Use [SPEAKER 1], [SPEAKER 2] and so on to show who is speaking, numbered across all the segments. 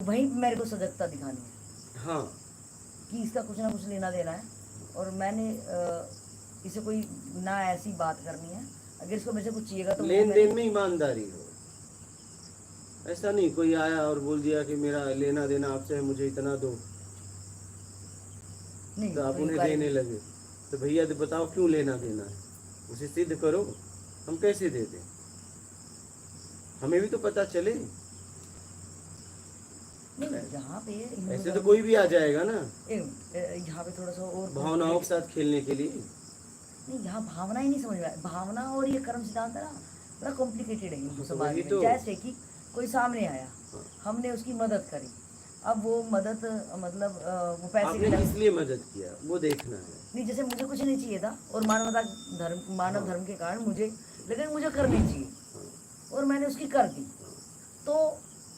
[SPEAKER 1] वहीं मेरे को सजगता दिखानी है।
[SPEAKER 2] हाँ,
[SPEAKER 1] कि इसका कुछ ना कुछ लेना देना है, और मैंने इसे कोई ना ऐसी बात करनी है, अगर इसको मेरे से कुछ चाहिएगा तो
[SPEAKER 2] लेन देन में ईमानदारी हो। ऐसा नहीं कोई आया और बोल दिया कि मेरा लेना देना आपसे है, मुझे इतना दो,
[SPEAKER 1] नहीं,
[SPEAKER 2] तो आप उन्हें देने लगे, तो भैया तो बताओ क्यों लेना देना है, उसे सिद्ध करो। हम कैसे दे दें, हमें भी तो पता चले।
[SPEAKER 1] यहाँ पे
[SPEAKER 2] ऐसे तो कोई भी आ जाएगा ना,
[SPEAKER 1] यहाँ पे थोड़ा सा और
[SPEAKER 2] भावनाओं के साथ खेलने के लिए।
[SPEAKER 1] नहीं, यहाँ भावना ही नहीं समझ में आया। भावना और ये कर्म सिद्धांत है ना, बड़ा कॉम्प्लिकेटेड है हिंदू समाज में।
[SPEAKER 2] तो
[SPEAKER 1] जैसे कि कोई सामने आया, हमने उसकी मदद करी, अब वो मदद मतलब वो पैसे
[SPEAKER 2] आपने किस लिए मदद किया वो देखना है।
[SPEAKER 1] नहीं, जैसे मुझे कुछ नहीं चाहिए था और मानव धर्म के कारण मुझे, लेकिन मुझे करनी चाहिए और मैंने उसकी कर दी, तो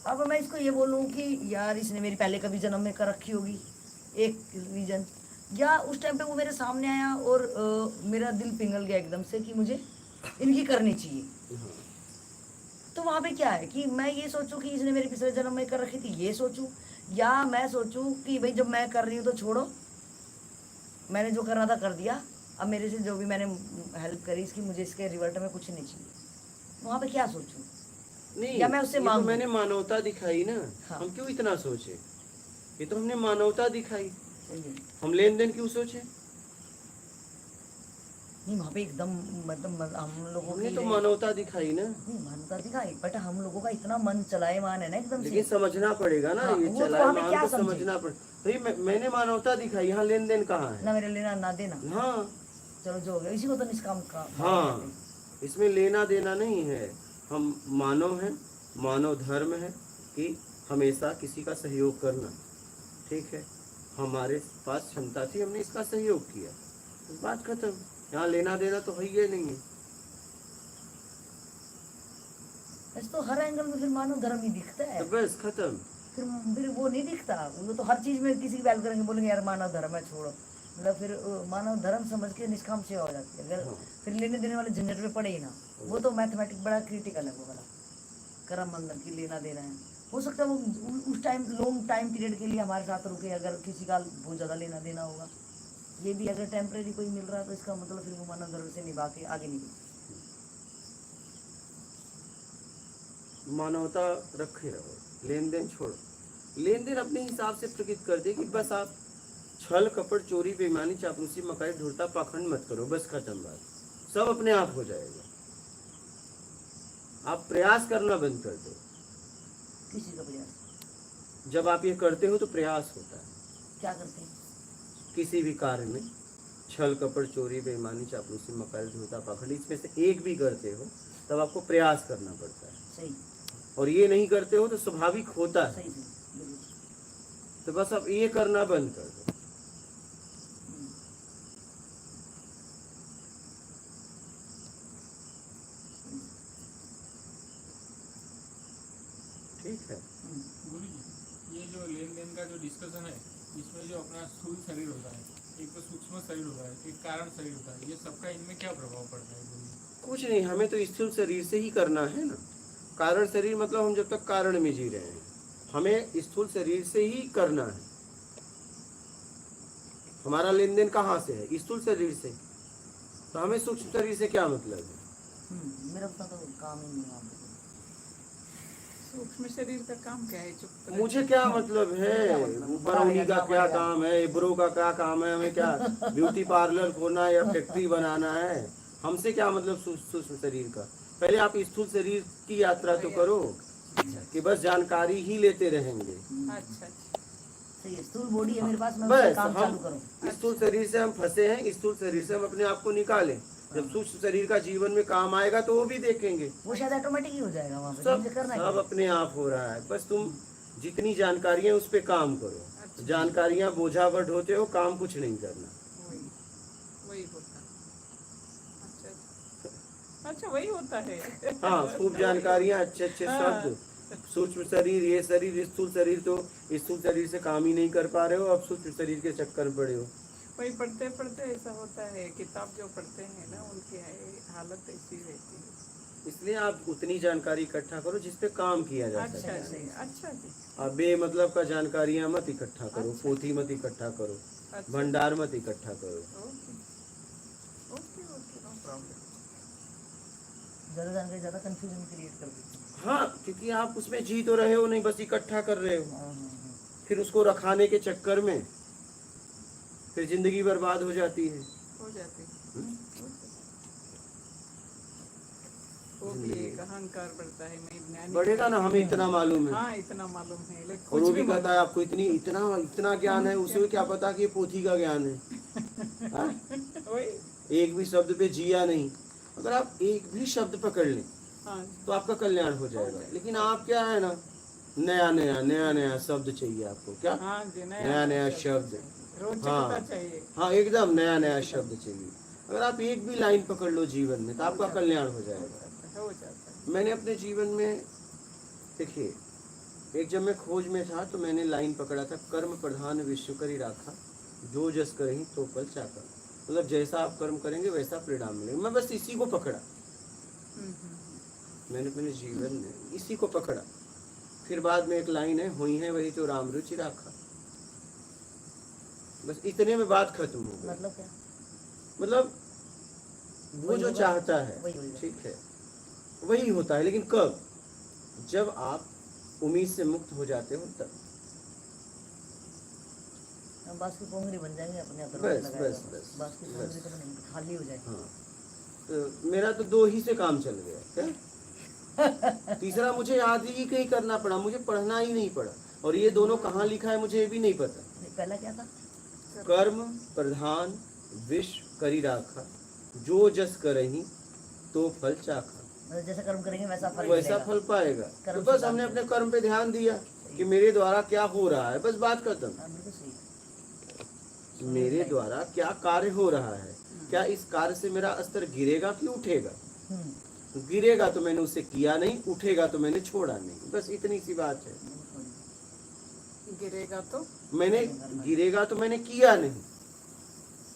[SPEAKER 1] अब मैं इसको ये बोलूँ कि यार इसने मेरी पहले कभी जन्म में कर रखी होगी, एक रीजन, या उस टाइम पे वो मेरे सामने आया और मेरा दिल पिघल गया एकदम से कि मुझे इनकी करनी चाहिए। तो वहाँ पे क्या है कि मैं ये सोचूं कि इसने मेरे पिछले जन्म में कर रखी थी, ये सोचूं, या मैं सोचूं कि भाई जब मैं कर रही हूँ तो छोड़ो, मैंने जो करना था कर दिया, अब मेरे से जो भी मैंने हेल्प करी इसकी, मुझे इसके रिवर्ट में कुछ नहीं चाहिए। वहाँ पे क्या सोचूं?
[SPEAKER 2] नहीं,
[SPEAKER 1] या मैं उससे मांगूं?
[SPEAKER 2] तो मैंने मानवता दिखाई ना।
[SPEAKER 1] हाँ।
[SPEAKER 2] हम क्यों इतना सोचे, ये तो हमने मानवता दिखाई।
[SPEAKER 1] सही है।
[SPEAKER 2] हम लेन देन क्यों सोचे?
[SPEAKER 1] नहीं, वहाँ पे एकदम मतलब हम लोगों
[SPEAKER 2] ने तो मानवता दिखाई ना।
[SPEAKER 1] नहीं, मानवता दिखाई, बट हम लोगों का इतना मन चलायमान है ना एकदम से।
[SPEAKER 2] लेकिन समझना पड़ेगा ना। हाँ, ये चलायमान तो समझना पड़ेगा। मैंने मानवता दिखाई, यहाँ लेन देन कहाँ है?
[SPEAKER 1] ना मेरे लेना ना देना।
[SPEAKER 2] हाँ,
[SPEAKER 1] चलो जो हो गया, इसी को तो निष्काम का।
[SPEAKER 2] हाँ, इसमें लेना देना नहीं है। हम मानव हैं, मानव धर्म है कि हमेशा किसी का सहयोग करना। ठीक है, हमारे पास क्षमता थी, हमने इसका सहयोग किया, बात खत्म। यहाँ लेना देना तो है ही नहीं है।
[SPEAKER 1] तो हर एंगल में फिर मानव धर्म ही दिखता है,
[SPEAKER 2] तो बस खत्म।
[SPEAKER 1] फिर वो नहीं दिखता, वो तो हर चीज में किसी की वैल्यू करेंगे, बोलेंगे यार मानव धर्म है, छोड़ो। मतलब फिर मानव धर्म समझ के निष्काम सेवा हो जाती है। अगर फिर लेने देने वाले झंझट में पड़े ही ना, वो तो मैथमेटिक्स बड़ा क्रिटिकल है वो वाला, कर्म बंधन की लेना देना है। हो सकता है वो उस टाइम लॉन्ग टाइम पीरियड के लिए हमारे साथ रुके, अगर किसी का बहुत ज़्यादा लेना देना होगा, ये भी अगर टेम्परेरी कोई मिल रहा है तो इसका मतलब फिर वो मानव धर्म से निभा के आगे निकल।
[SPEAKER 2] मानवता रखे रहो, लेन देन छोड़ो। लेन देन अपने हिसाब से प्रकट कर दे कि बस आप छल कपट चोरी बेईमानी चापलूसी मकाई ढूंढता पाखंड मत करो, बस खत्म बात, सब अपने आप हो जाएगा। आप प्रयास करना बंद कर दो।
[SPEAKER 1] किसी का प्रयास?
[SPEAKER 2] जब आप ये करते हो तो प्रयास होता है।
[SPEAKER 1] क्या करते हैं?
[SPEAKER 2] किसी भी कार्य में छल कपट चोरी बेईमानी चापलूसी मकाई ढूंढता पाखंड, इसमें से एक भी करते हो तब आपको प्रयास करना पड़ता है।
[SPEAKER 1] सही।
[SPEAKER 2] और ये नहीं करते हो तो स्वाभाविक होता है।
[SPEAKER 1] सही।
[SPEAKER 2] तो बस आप ये करना बंद कर दो। ठीक है।
[SPEAKER 3] गुरुजी, ये जो लेन देन का जो डिस्कशन है, इसमें जो अपना स्थूल शरीर होता है, एक तो सूक्ष्म शरीर होता है, एक कारण शरीर होता है, ये सबका इनमें क्या प्रभाव पड़ता है गुरुजी?
[SPEAKER 2] कुछ नहीं, हमें तो स्थूल शरीर से ही करना है ना। कारण शरीर मतलब हम जब तक कारण में जी रहे हैं, हमें स्थूल शरीर से ही करना है। हमारा लेन देन कहाँ से है? स्थूल शरीर से। तो हमें सूक्ष्म शरीर से क्या मतलब है?
[SPEAKER 1] मेरा तो काम ही नहीं है।
[SPEAKER 4] सूक्ष्म शरीर का काम क्या है? चुप।
[SPEAKER 2] मुझे क्या मतलब है? बरौनी का क्या काम है, ब्रो का क्या काम है? हमें क्या ब्यूटी पार्लर खोलना है या फैक्ट्री बनाना है? हमसे क्या मतलब सूक्ष्म शरीर का? पहले आप स्थूल शरीर की यात्रा तो करो कि बस जानकारी ही लेते रहेंगे।
[SPEAKER 4] अच्छा,
[SPEAKER 1] स्थूल बॉडी है मेरे पास, मैं
[SPEAKER 2] बस
[SPEAKER 1] काम चालू
[SPEAKER 2] हम
[SPEAKER 1] करूं।
[SPEAKER 2] स्थूल शरीर से हम फंसे हैं, स्थूल शरीर से हम अपने आप को निकालें। जब सूक्ष्म शरीर का जीवन में काम आएगा तो वो भी देखेंगे।
[SPEAKER 1] वो शायद ऑटोमेटिक ही हो जाएगा वहाँ पे,
[SPEAKER 2] सब
[SPEAKER 1] मुझे करना
[SPEAKER 2] सब अपने आप हो रहा है। बस तुम जितनी जानकारियां उस पे काम करो। जानकारियां बोझा पर ढोते हो, काम कुछ नहीं करना।
[SPEAKER 4] वही होता है। अच्छा वही होता है।
[SPEAKER 2] हाँ, खूब जानकारियां, अच्छे अच्छे शब्द। सूक्ष्म शरीर, ये शरीर, स्थूल शरीर, तो स्थूल शरीर से काम ही नहीं कर पा रहे हो, अब सूक्ष्म शरीर के चक्कर में पड़े हो।
[SPEAKER 4] वही पढ़ते पढ़ते ऐसा होता है, किताब जो पढ़ते हैं ना उनकी हालत ऐसी रहती है।
[SPEAKER 2] इसलिए आप उतनी जानकारी इकट्ठा करो जिस पे काम किया जा
[SPEAKER 4] अच्छा
[SPEAKER 2] सके।
[SPEAKER 4] जी, अच्छा जी,
[SPEAKER 2] आप बेमतलब का जानकारियां मत इकट्ठा करो,
[SPEAKER 4] अच्छा।
[SPEAKER 2] पोथी मत इकट्ठा करो,
[SPEAKER 4] अच्छा।
[SPEAKER 2] भंडार मत इकट्ठा करो।
[SPEAKER 4] Okay okay okay, no problem.
[SPEAKER 1] ज़्यादा जानकारी ज़्यादा कंफ्यूजन क्रिएट कर देती है।
[SPEAKER 2] हाँ, क्योंकि आप उसमें जी तो रहे हो नहीं, बस इकट्ठा कर रहे हो।
[SPEAKER 1] हाँ।
[SPEAKER 2] फिर उसको रखाने के चक्कर में फिर जिंदगी बर्बाद हो जाती है।
[SPEAKER 4] हो जाती है। वो भी एक अहंकार बढ़ता है, मैं ज्ञानी
[SPEAKER 2] बढ़ेगा ना, हमें इतना मालूम है।
[SPEAKER 4] हाँ, इतना मालूम है, लेकिन
[SPEAKER 2] और
[SPEAKER 4] कुछ
[SPEAKER 2] वो
[SPEAKER 4] भी
[SPEAKER 2] भी कहता है आपको इतनी इतना इतना ज्ञान है, उसे क्या पता कि ये पोथी का ज्ञान है। हाँ?
[SPEAKER 4] वही।
[SPEAKER 2] एक भी शब्द पे जिया नहीं। अगर आप एक भी शब्द पकड़ लें
[SPEAKER 4] हाँ
[SPEAKER 2] तो आपका कल्याण हो जाएगा। लेकिन आप क्या है ना, नया नया नया नया शब्द चाहिए आपको। क्या
[SPEAKER 4] हाँ जी,
[SPEAKER 2] नया नया शब्द।
[SPEAKER 4] रोचकता चाहिए।
[SPEAKER 2] हाँ, एकदम नया नया शब्द चाहिए। अगर आप एक भी लाइन पकड़ लो जीवन में तो आपका कल्याण हो जाएगा।
[SPEAKER 4] हो जाता है।
[SPEAKER 2] मैंने अपने जीवन में देखिए, एक जब मैं खोज में था तो मैंने लाइन पकड़ा था, कर्म प्रधान विश्व करी राखा, जो जस करही तो फल चाका। मतलब जैसा आप कर्म करेंगे वैसा परिणाम मिलेगा। मैं बस इसी को पकड़ा, मैंने अपने जीवन में इसी को पकड़ा। फिर बाद में एक लाइन है, हुई है वही तो राम रुचि राखा। बस इतने में बात खत्म हो गई।
[SPEAKER 1] मतलब क्या?
[SPEAKER 2] मतलब वो
[SPEAKER 1] वही
[SPEAKER 2] जो
[SPEAKER 1] होगा,
[SPEAKER 2] चाहता है
[SPEAKER 1] वही होगा।
[SPEAKER 2] ठीक है, वही होता है। लेकिन कब? जब आप उम्मीद से मुक्त हो जाते हो तब।
[SPEAKER 1] हम बांस की पोंगरी बन जाएंगे अपने आप।
[SPEAKER 2] बस, बस, बस,
[SPEAKER 1] बांस की पोंगरी तो बनेंगे, खाली हो जाएगी।
[SPEAKER 2] हाँ, तो मेरा तो 2 ही से काम चल गया। क्या? तीसरा मुझे याद ही कहीं करना पड़ा, मुझे पढ़ना ही नहीं पड़ा। और ये दोनों कहाँ लिखा है मुझे ये भी नहीं पता।
[SPEAKER 1] पहला क्या था?
[SPEAKER 2] कर्म प्रधान विश्व करी राखा, जो जस करही तो फल चाखा।
[SPEAKER 1] मतलब जैसा कर्म करेंगे वैसा फल
[SPEAKER 2] वैसा
[SPEAKER 1] मिलेगा।
[SPEAKER 2] फल पाएगा। तो
[SPEAKER 1] कर्म
[SPEAKER 2] बस
[SPEAKER 1] से
[SPEAKER 2] हमने
[SPEAKER 1] काम
[SPEAKER 2] अपने कर्म पे ध्यान दिया कि मेरे द्वारा क्या हो रहा है, बस बात खत्म।
[SPEAKER 1] हाँ, बिल्कुल सही।
[SPEAKER 2] मेरे द्वारा क्या कार्य हो रहा है, क्या इस कार्य से मेरा स्तर गिरेगा कि उठेगा? गिरेगा तो मैंने उसे किया नहीं, उठेगा तो मैंने छोड़ा नहीं। बस इतनी सी बात है।
[SPEAKER 4] गिरेगा तो
[SPEAKER 2] मैंने गिरेगा तो मैंने किया नहीं,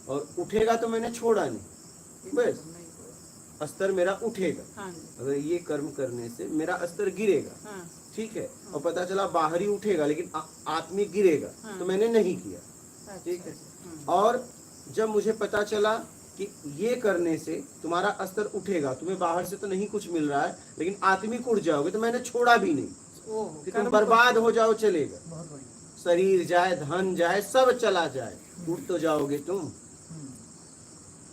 [SPEAKER 2] और उठेगा तो मैंने छोड़ा नहीं। बस
[SPEAKER 4] नहीं हुआ।
[SPEAKER 2] स्तर मेरा उठेगा।
[SPEAKER 4] हाँ जी,
[SPEAKER 2] अगर ये कर्म करने से मेरा स्तर गिरेगा,
[SPEAKER 4] हाँ
[SPEAKER 2] ठीक है, और पता चला बाहरी उठेगा लेकिन आत्मिक गिरेगा, तो मैंने नहीं किया।
[SPEAKER 4] अच्छा,
[SPEAKER 2] ठीक है।
[SPEAKER 4] अच्छा,
[SPEAKER 2] और जब मुझे पता चला कि ये करने से तुम्हारा स्तर उठेगा, तुम्हें बाहर से तो नहीं कुछ मिल रहा है लेकिन आत्मिक उठ जाओगे, तो मैंने छोड़ा भी नहीं
[SPEAKER 4] ओह,
[SPEAKER 2] कि तुम
[SPEAKER 4] कर्म
[SPEAKER 2] बर्बाद हो जाओ, चलेगा।
[SPEAKER 1] बहुत बढ़िया।
[SPEAKER 2] शरीर जाए, धन जाए, सब चला जाए, उठ तो जाओगे तुम।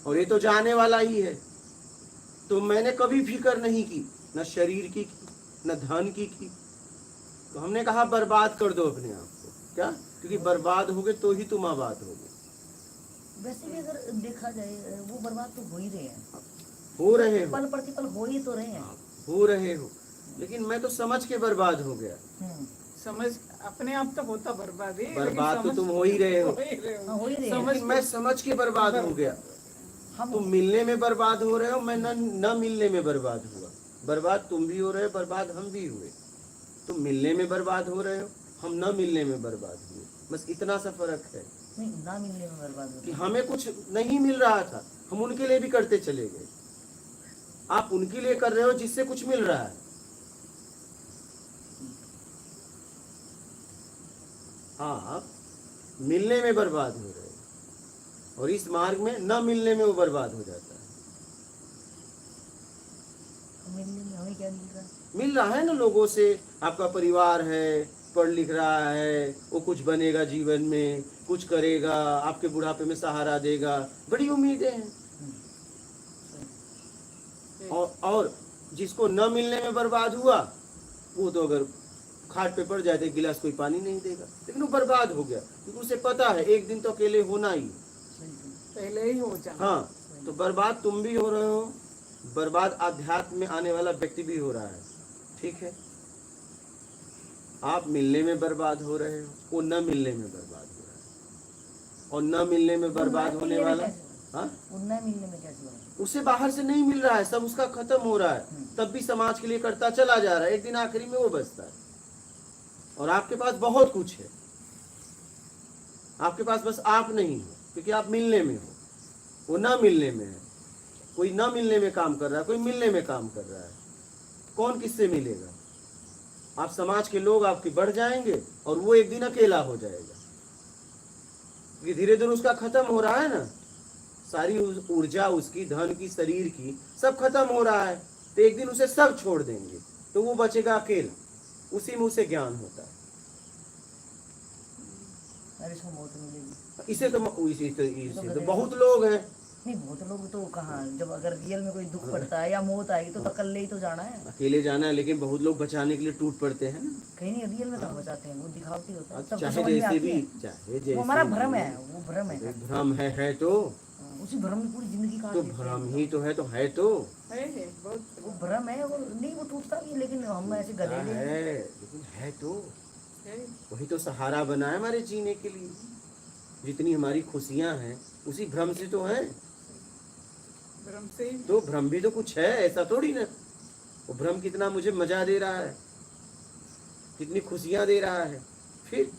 [SPEAKER 2] और ये तो जाने वाला ही है। तो मैंने कभी फिक्र नहीं की, न शरीर की, न धन की। तो हमने कहा बर्बाद कर दो अपने आप को। क्या? क्योंकि बर्बाद होगे तो ही तुम आबाद होगे।
[SPEAKER 1] वैसे भी अगर देखा जाए वो बर्बाद तो हो ही रहे हैं,
[SPEAKER 2] हो रहे हो,
[SPEAKER 1] पल प्रतिपल हो ही तो रहे हैं।
[SPEAKER 2] हो रहे हो, लेकिन मैं तो समझ के बर्बाद हो गया।
[SPEAKER 4] समझ अपने आप तो होता बर्बाद ही, लेकिन
[SPEAKER 2] बर्बाद तो
[SPEAKER 4] समझ-
[SPEAKER 2] तुम हो ही रहे हो,
[SPEAKER 4] हो ही रहे हो।
[SPEAKER 1] हाँ, हो ही रहे हैं।
[SPEAKER 4] समझ
[SPEAKER 2] लेकिन मैं समझ के बर्बाद हो गया।
[SPEAKER 1] हम
[SPEAKER 2] तुम मिलने में बर्बाद हो रहे हो, मैं न मिलने में बर्बाद हुआ। बर्बाद तुम भी हो रहे हो, बर्बाद हम भी हुए। तुम मिलने में बर्बाद हो रहे हो, हम न मिलने में बर्बाद हुए। बस इतना सा फर्क है
[SPEAKER 1] नहीं, ना मिलने में बर्बाद हो
[SPEAKER 2] कि
[SPEAKER 1] रहे हैं।
[SPEAKER 2] हमें कुछ नहीं मिल रहा था, हम उनके लिए भी करते चले गए। आप उनके लिए कर रहे हो जिससे कुछ मिल रहा है। आप मिलने में बर्बाद हो रहे हो, और इस मार्ग में न मिलने में वो बर्बाद हो जाता है।
[SPEAKER 1] मिलने में हमें क्या मिल रहा है?
[SPEAKER 2] मिल रहा है ना लोगों से, आपका परिवार है, पढ़ लिख रहा है, वो कुछ बनेगा जीवन में, कुछ करेगा, आपके बुढ़ापे में सहारा देगा, बड़ी उम्मीदें हैं। और जिसको न मिलने में बर्बाद हुआ, वो तो अगर खाट पे पड़ जाए तो एक गिलास कोई पानी नहीं देगा, लेकिन वो बर्बाद हो गया क्योंकि उसे पता है एक दिन तो अकेले होना ही।
[SPEAKER 4] पहले ही हो जाना।
[SPEAKER 2] हाँ, तो बर्बाद तुम भी हो रहे हो, बर्बाद आध्यात्म में आने वाला व्यक्ति भी हो रहा है। ठीक है, आप मिलने में बर्बाद हो रहे हो, वो न मिलने में बर्बाद हो रहा है। और न मिलने में बर्बाद होने वाला, हाँ,
[SPEAKER 1] उनना मिलने में कैसे होगा?
[SPEAKER 2] उसे बाहर से नहीं मिल रहा है, सब उसका खत्म हो रहा है, तब भी समाज के लिए करता चला जा रहा है। एक दिन आखिरी में वो बचता है, और आपके पास बहुत कुछ है। आपके पास बस आप नहीं हो, क्योंकि आप मिलने में हो, वो न मिलने में है। कोई न मिलने में काम कर रहा है, कोई मिलने में काम कर रहा है। कौन किससे मिलेगा? आप समाज के लोग आपके बढ़ जाएंगे और वो एक दिन अकेला हो जाएगा, क्योंकि धीरे धीरे उसका खत्म हो रहा है ना, सारी ऊर्जा उसकी, धन की, शरीर की, सब खत्म हो रहा है। तो एक दिन उसे सब छोड़ देंगे, तो वो बचेगा अकेला, उसी में उसे ज्ञान होता है।
[SPEAKER 1] अरे इसको मौत मिलेगी।
[SPEAKER 2] इसे तो बहुत लोग हैं।
[SPEAKER 1] नहीं, बहुत लोग तो कहाँ, जब अगर रियल में कोई दुख पड़ता है या मौत आएगी तो अकेले ही तो जाना है।
[SPEAKER 2] अकेले जाना है, लेकिन बहुत लोग बचाने के लिए टूट पड़ते हैं ना।
[SPEAKER 1] कहीं नहीं, रियल में कहाँ बचाते हैं, वो दिखावटी होता है। सबको
[SPEAKER 2] चाहे
[SPEAKER 1] समझ में
[SPEAKER 2] जैसे
[SPEAKER 1] आती
[SPEAKER 2] भी,
[SPEAKER 1] है।
[SPEAKER 2] चाहे जैसे
[SPEAKER 1] वो हमारा
[SPEAKER 2] भी।
[SPEAKER 1] भ्रम है, वो भ्रम है।
[SPEAKER 2] भ्रम है तो
[SPEAKER 1] उसी भ्रम में पूरी जिंदगी काट
[SPEAKER 2] तो
[SPEAKER 1] लेते हैं।
[SPEAKER 2] भ्रम ही तो है, तो है तो
[SPEAKER 4] है बहुत
[SPEAKER 1] वो भ्रम है, वो नहीं, वो टूटता भी है, लेकिन हम ऐसे गधे हैं।
[SPEAKER 2] है, लेकिन है तो
[SPEAKER 4] है।
[SPEAKER 2] वही तो सहारा बना है हमारे जीने के लिए। जितनी हमारी खुशियां हैं उसी भ्रम से तो हैं।
[SPEAKER 4] भ्रम से ही
[SPEAKER 2] तो भ्रम भी तो कुछ है, ऐसा थोड़ी ना। वो भ्रम कितना मुझे मजा दे रहा है, कितनी खुशियां दे रहा है, फिर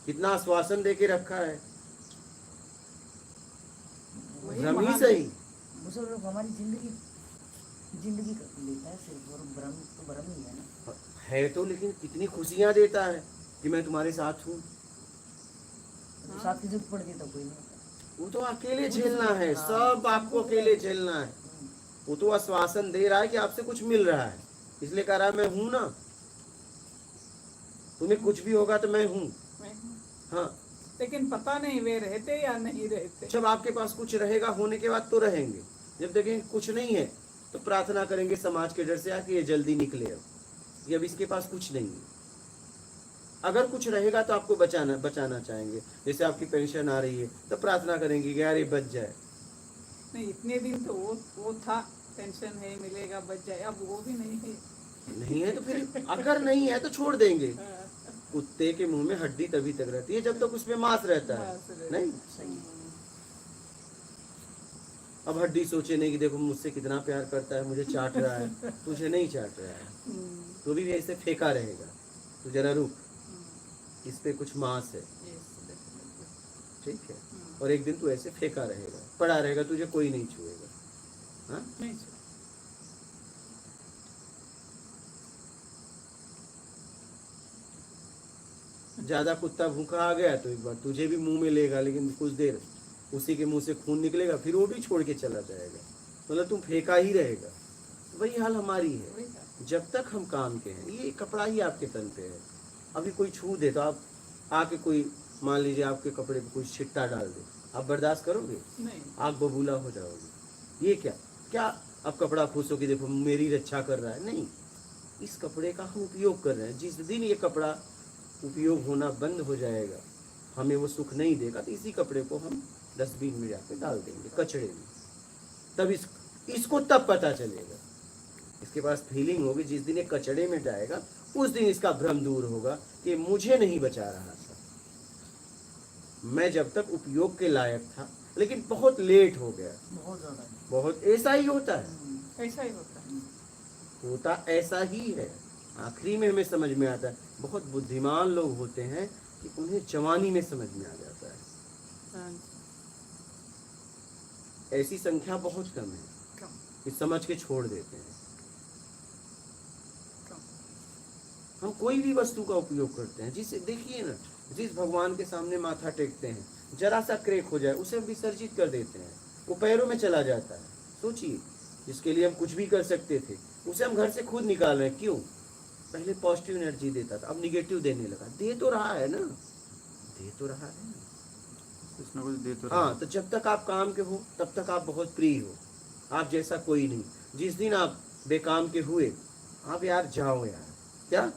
[SPEAKER 2] कितना आश्वासन दे के रखा है।
[SPEAKER 4] वही
[SPEAKER 2] भ्रम ही
[SPEAKER 4] महान-
[SPEAKER 2] सही।
[SPEAKER 1] वो सब हमारी जिंदगी कर लेता है सिर्फ, और भ्रम तो भ्रम ही है ना।
[SPEAKER 2] है तो, लेकिन कितनी खुशियां देता है कि मैं तुम्हारे साथ हूँ।
[SPEAKER 1] साथ की जरूरत पड़ती है तो कोई नहीं होता।
[SPEAKER 2] वो तो अकेले झेलना है, सब आपको अकेले झेलना है। वो तो आश्वासन दे रहा है कि आपसे कुछ मिल रहा है, इसलिए कह रहा है मैं हूं ना, तुम्हें कुछ भी होगा तो मैं हूं।
[SPEAKER 4] मैं हूँ।
[SPEAKER 2] हाँ,
[SPEAKER 4] लेकिन पता नहीं वे रहते या नहीं रहते।
[SPEAKER 2] जब आपके पास कुछ रहेगा, होने के बाद तो रहेंगे। जब देखेंगे कुछ नहीं है तो प्रार्थना करेंगे समाज के डर से कि ये जल्दी निकले, अब इसके पास कुछ नहीं है। अगर कुछ रहेगा तो आपको बचाना चाहेंगे। जैसे आपकी पेंशन आ रही है तो प्रार्थना करेंगे कि यार ये बच जाए।
[SPEAKER 4] नहीं, इतने दिन तो वो था, पेंशन है मिलेगा, बच जाए, अब वो भी नहीं है।
[SPEAKER 2] नहीं है तो फिर अगर नहीं है तो छोड़ देंगे।
[SPEAKER 4] हाँ,
[SPEAKER 2] कुत्ते के मुंह में हड्डी तभी तक रहती है जब तक उसमें मांस रहता है,
[SPEAKER 4] मांस रहता
[SPEAKER 2] नहीं।
[SPEAKER 1] सही।
[SPEAKER 2] अब हड्डी सोचे नहीं कि देखो मुझसे कितना प्यार करता है, मुझे चाट रहा है, तुझे नहीं चाट रहा है, तो भी ऐसे फेंका रहेगा। तो जरा रुक, इस पे कुछ मांस है,
[SPEAKER 4] yes, definitely.
[SPEAKER 2] ठीक है। और एक दिन तू ऐसे फेंका रहेगा, पड़ा रहेगा, तुझे कोई नहीं छुएगा। हाँ,
[SPEAKER 4] नहीं,
[SPEAKER 2] ज्यादा कुत्ता भूखा आ गया तो एक बार तुझे भी मुंह में लेगा, लेकिन कुछ देर उसी के मुंह से खून निकलेगा, फिर वो भी छोड़ के चला जाएगा। मतलब तुम फेंका ही रहेगा। वही हाल हमारी है।
[SPEAKER 4] वही था।
[SPEAKER 2] जब तक हम काम के हैं, ये कपड़ा ही आपके तन पे है। अभी कोई छू दे तो आप आके, कोई मान लीजिए आपके कपड़े पे कोई छिट्टा डाल दे, आप बर्दाश्त करोगे?
[SPEAKER 4] नहीं,
[SPEAKER 2] आप बबूला हो जाओगे। ये क्या क्या आप कपड़ा खुश हो कि देखो मेरी रक्षा कर रहा है? नहीं, इस कपड़े का हम उपयोग कर रहे हैं। जिस दिन ये कपड़ा उपयोग होना बंद हो जाएगा, हमें वो सुख नहीं देगा, तो इसी कपड़े को हम डस्टबिन में जाके डाल देंगे, कचड़े में। तब इसको तब पता चलेगा, इसके पास फीलिंग होगी। जिस दिन ये कचड़े में जाएगा उस दिन इसका भ्रम दूर होगा कि मुझे नहीं बचा रहा था, मैं जब तक उपयोग के लायक था, लेकिन बहुत लेट हो गया।
[SPEAKER 1] बहुत ज्यादा।
[SPEAKER 2] बहुत ऐसा ही होता है,
[SPEAKER 4] ऐसा ही होता है।
[SPEAKER 2] होता ऐसा ही है। आखिरी में हमें समझ में आता है। बहुत बुद्धिमान लोग होते हैं कि उन्हें जवानी में समझ में आ जाता है।
[SPEAKER 4] हाँ,
[SPEAKER 2] ऐसी संख्या बहुत कम है
[SPEAKER 4] कम,
[SPEAKER 2] कि समझ के छोड़ देते हैं।
[SPEAKER 4] कम।
[SPEAKER 2] हम कोई भी वस्तु का उपयोग करते हैं, जिसे देखिए ना, जिस भगवान के सामने माथा टेकते हैं, जरा सा क्रैक हो जाए उसे हम विसर्जित कर देते हैं, वो पैरों में चला जाता है। सोचिए, जिसके लिए हम कुछ भी कर सकते थे उसे हम घर से खुद निकाल रहे हैं। क्यों? पहले पॉजिटिव एनर्जी देता था, अब निगेटिव देने लगा। दे तो रहा है ना, दे तो रहा है ना,
[SPEAKER 5] कुछ ना कुछ दे तो
[SPEAKER 2] हाँ। तो जब तक आप काम के हो तब तक आप बहुत प्रिय हो, आप जैसा कोई नहीं। जिस दिन आप बेकाम के हुए, आप यार जाओ यार, क्या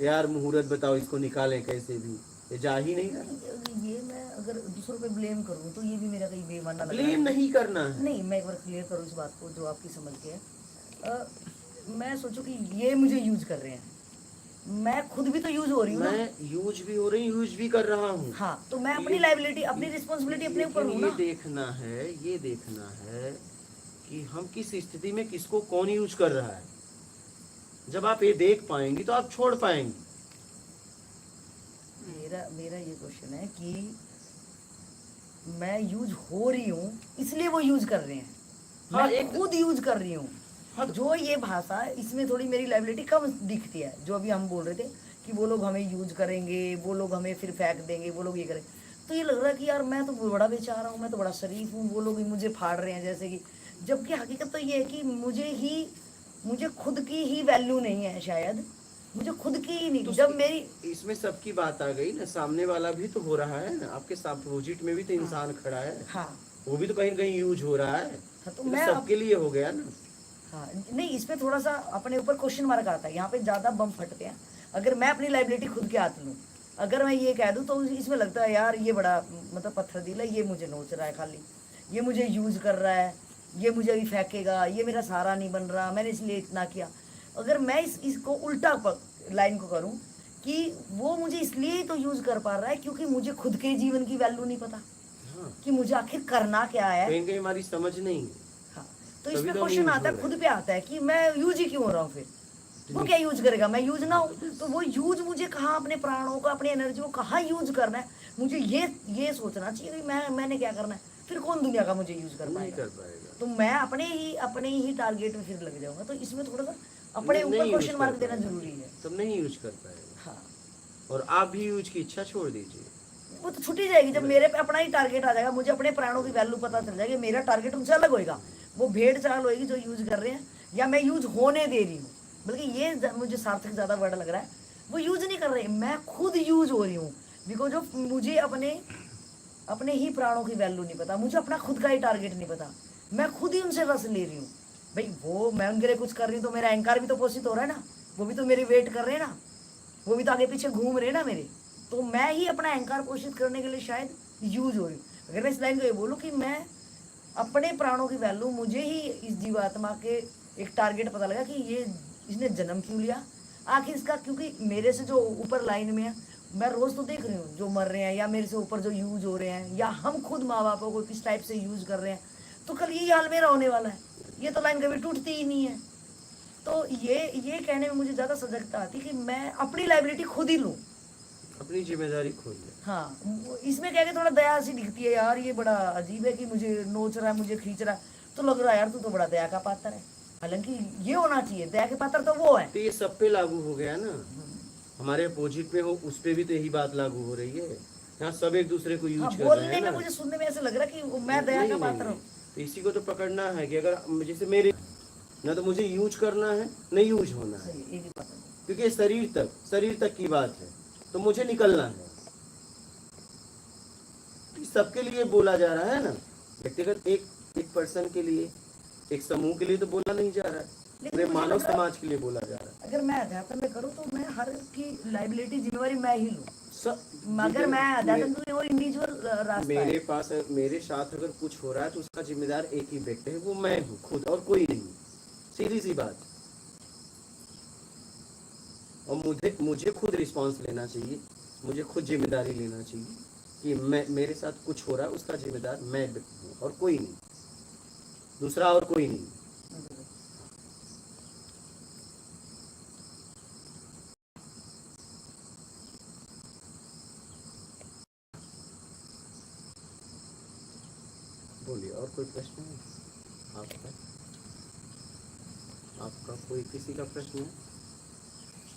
[SPEAKER 2] यार मुहूर्त बताओ, इसको निकालें कैसे भी, ये जा ही नहीं रहा।
[SPEAKER 1] ये मैं अगर दूसरों पे ब्लेम करूँ तो ये भी मेरा कहीं बेमाना लग रहा है।
[SPEAKER 2] ब्लेम नहीं करना है।
[SPEAKER 1] नहीं, मैं एक बार क्लियर करूँ इस बात को जो आपकी समझ के है। मैं सोचूं कि ये मुझे यूज कर रहे हैं, मैं खुद भी तो यूज हो रही हूँ ना।
[SPEAKER 2] मैं यूज भी हो रही, यूज भी कर रहा हूँ।
[SPEAKER 1] हाँ, तो मैं अपनी लाइबिलिटी, अपनी रिस्पॉन्सिबिलिटी अपने ऊपर
[SPEAKER 2] लेकिन
[SPEAKER 1] हूँ
[SPEAKER 2] ये
[SPEAKER 1] ना।
[SPEAKER 2] देखना है, ये देखना है कि हम किस स्थिति में किसको कौन यूज कर रहा है। जब आप ये देख पाएंगी तो आप छोड़ पाएंगी।
[SPEAKER 1] मेरा ये क्वेश्चन है कि मैं यूज हो रही हूँ इसलिए वो यूज कर रहे हैं,
[SPEAKER 2] हाँ,
[SPEAKER 1] मैं
[SPEAKER 2] एक-
[SPEAKER 1] खुद यूज कर रही हूँ।
[SPEAKER 2] हाँ,
[SPEAKER 1] जो ये भाषा है इसमें थोड़ी मेरी लाइबिलिटी कम दिखती है। जो अभी हम बोल रहे थे कि वो लोग हमें यूज करेंगे, वो लोग हमें फिर फेंक देंगे, वो लोग ये करेंगे, तो ये लग रहा है कि यार मैं तो बड़ा बेचारा हूँ, मैं तो बड़ा शरीफ हूँ, वो लोग मुझे फाड़ रहे हैं जैसे कि। जबकि हकीकत तो ये है कि मुझे खुद की ही वैल्यू नहीं है शायद, मुझे खुद की ही नहीं।
[SPEAKER 2] तो
[SPEAKER 1] जब मेरी
[SPEAKER 2] इसमें सबकी बात आ गई ना, सामने वाला भी तो हो रहा है ना, आपके अपोजिट में भी तो इंसान खड़ा है,
[SPEAKER 1] हाँ
[SPEAKER 2] वो भी तो कहीं कहीं यूज हो रहा है।
[SPEAKER 1] हाँ, तो
[SPEAKER 2] ये
[SPEAKER 1] मैं
[SPEAKER 2] सबके लिए हो गया ना।
[SPEAKER 1] हाँ नहीं, इसमें थोड़ा सा अपने ऊपर क्वेश्चन मार्क आता है, यहाँ पे ज़्यादा बम फटते हैं। अगर मैं अपनी लाइबिलिटी खुद के हाथ लूँ, अगर मैं ये कह दूँ तो इसमें लगता है यार ये बड़ा मतलब पत्थर दिल है, ये मुझे नोच रहा है खाली, ये मुझे यूज कर रहा है, ये मुझे अभी फेंकेगा, ये मेरा सहारा नहीं बन रहा, मैंने इसलिए इतना किया। अगर मैं इसको उल्टा लाइन को करूँ कि वो मुझे इसलिए ही तो यूज कर पा रहा है क्योंकि मुझे खुद के जीवन की वैल्यू नहीं पता
[SPEAKER 2] हाँ,
[SPEAKER 1] कि मुझे आखिर करना क्या है।
[SPEAKER 2] कहीं कहीं हमारी समझ नहीं है।
[SPEAKER 1] हाँ, तो
[SPEAKER 2] तभी
[SPEAKER 1] इसमें
[SPEAKER 2] तो हम
[SPEAKER 1] क्वेश्चन
[SPEAKER 2] यूज
[SPEAKER 1] आता
[SPEAKER 2] हो
[SPEAKER 1] है,
[SPEAKER 2] रहे
[SPEAKER 1] खुद पे आता है कि मैं यूज ही क्यों हो रहा हूँ फिर। वो क्या यूज करेगा, मैं यूज ना हूँ तो वो यूज मुझे कहाँ, अपने प्राणों को, अपनी एनर्जी को कहाँ यूज करना है, मुझे ये सोचना चाहिए कि मैंने क्या करना है। फिर कौन दुनिया का मुझे यूज कर
[SPEAKER 2] नहीं
[SPEAKER 1] पाएगा।
[SPEAKER 2] कर पाएगा।
[SPEAKER 1] तो मैं अपने ही टारगेट में फिर लग जाऊंगा। तो इसमें थोड़ा सा अपने
[SPEAKER 2] नहीं
[SPEAKER 1] ऊपर
[SPEAKER 2] यूज
[SPEAKER 1] क्वेश्चन
[SPEAKER 2] कर
[SPEAKER 1] मार्क देना
[SPEAKER 2] पाएगा।
[SPEAKER 1] जरूरी है।
[SPEAKER 2] तब नहीं यूज कर पाएगा।
[SPEAKER 1] हाँ,
[SPEAKER 2] और आप भी यूज की इच्छा छोड़ दीजिए।
[SPEAKER 1] वो तो छुट्टी जाएगी जब मेरे पे अपना ही टारगेट आ जाएगा, मुझे अपने प्राणों की वैल्यू पता चल जाएगी, मेरा टारगेट उनसे अलग होएगा। वो भेड़ चाल होएगी जो यूज कर रहे हैं, या मैं यूज होने दे रही हूँ, बल्कि ये मुझे सार्थक ज्यादा वर्ड लग रहा है। वो यूज नहीं कर रहे, मैं खुद यूज हो रही हूँ। बिकॉज ऑफ मुझे अपने ही प्राणों की वैल्यू नहीं पता, मुझे अपना खुद का ही टारगेट नहीं पता, मैं खुद ही उनसे रस ले रही हूँ। भाई वो मैं उनके लिए कुछ कर रही हूँ तो मेरा अहंकार भी तो पोषित हो रहा है ना, वो भी तो मेरी वेट कर रहे हैं ना, वो भी तो आगे पीछे घूम रहे हैं ना मेरे। तो मैं ही अपना अहंकार पोषित करने के लिए शायद यूज हो रही हूँ। अगर मैं इस लाइन को ये बोलूँ कि मैं अपने प्राणों की वैल्यू, मुझे ही इस जीवात्मा के एक टारगेट पता लगा कि ये इसने जन्म क्यों लिया आखिर इसका, क्योंकि मेरे से जो ऊपर लाइन में है, मैं रोज तो देख रही हूँ जो मर रहे हैं, या मेरे से ऊपर जो यूज हो रहे हैं, या हम खुद माँ बापों को किस टाइप से यूज कर रहे हैं। तो कल यही हाल मेरा होने वाला है, ये तो लाइन कभी टूटती ही नहीं है। तो ये कहने में मुझे ज़्यादा सजगता आती कि मैं अपनी लाइबिलिटी खुद ही लूँ,
[SPEAKER 2] अपनी जिम्मेदारी खुद ले।
[SPEAKER 1] हाँ। इसमें क्या कि थोड़ा दया सी दिखती है यार, ये बड़ा अजीब है कि मुझे नोच रहा है, मुझे खींच रहा है, तो लग रहा है यार तू तो बड़ा दया का पात्र है। हालांकि ये होना चाहिए, दया के पात्र तो वो है।
[SPEAKER 2] तो ये सब पे लागू हो गया ना, हमारे अपोजिट में हो उस पे भी तो यही बात लागू हो रही है। यहाँ सब एक दूसरे को
[SPEAKER 1] हाँ,
[SPEAKER 2] यूज कर रहे
[SPEAKER 1] बोलने
[SPEAKER 2] हैं
[SPEAKER 1] में
[SPEAKER 2] ना।
[SPEAKER 1] मुझे सुनने में ऐसे लग रहा है कि मैं दया का पात्र हूँ।
[SPEAKER 2] तो इसी को तो पकड़ना है कि अगर जैसे मेरे ना, तो मुझे यूज करना है न यूज होना है,
[SPEAKER 1] सही, एक ही बात है।
[SPEAKER 2] क्योंकि ये शरीर तक की बात है, तो मुझे निकलना है। सबके लिए बोला जा रहा है ना, व्यक्तिगत एक पर्सन के लिए, एक समूह के लिए तो बोला नहीं जा रहा है, पूरे मानव समाज के लिए बोला जा रहा है।
[SPEAKER 1] अगर मैं अध्यात्म में करूँ तो मैं हर की लाइबिलिटी जिम्मेवारी मैं ही लूँ। अगर मैं अध्यात्म करूँ और इंडिविजुअल रास्ता है।
[SPEAKER 2] मेरे साथ अगर कुछ हो रहा है तो उसका जिम्मेदार एक ही व्यक्ति है, वो मैं हूँ खुद, और कोई नहीं। सीधी सी बात। और मुझे खुद रिस्पॉन्स लेना चाहिए, मुझे खुद जिम्मेदारी लेना चाहिए कि मेरे साथ कुछ हो रहा है, उसका जिम्मेदार मैं हूँ और कोई नहीं, दूसरा और कोई नहीं। बोलिए, और कोई प्रश्न है आपका कोई किसी का प्रश्न है?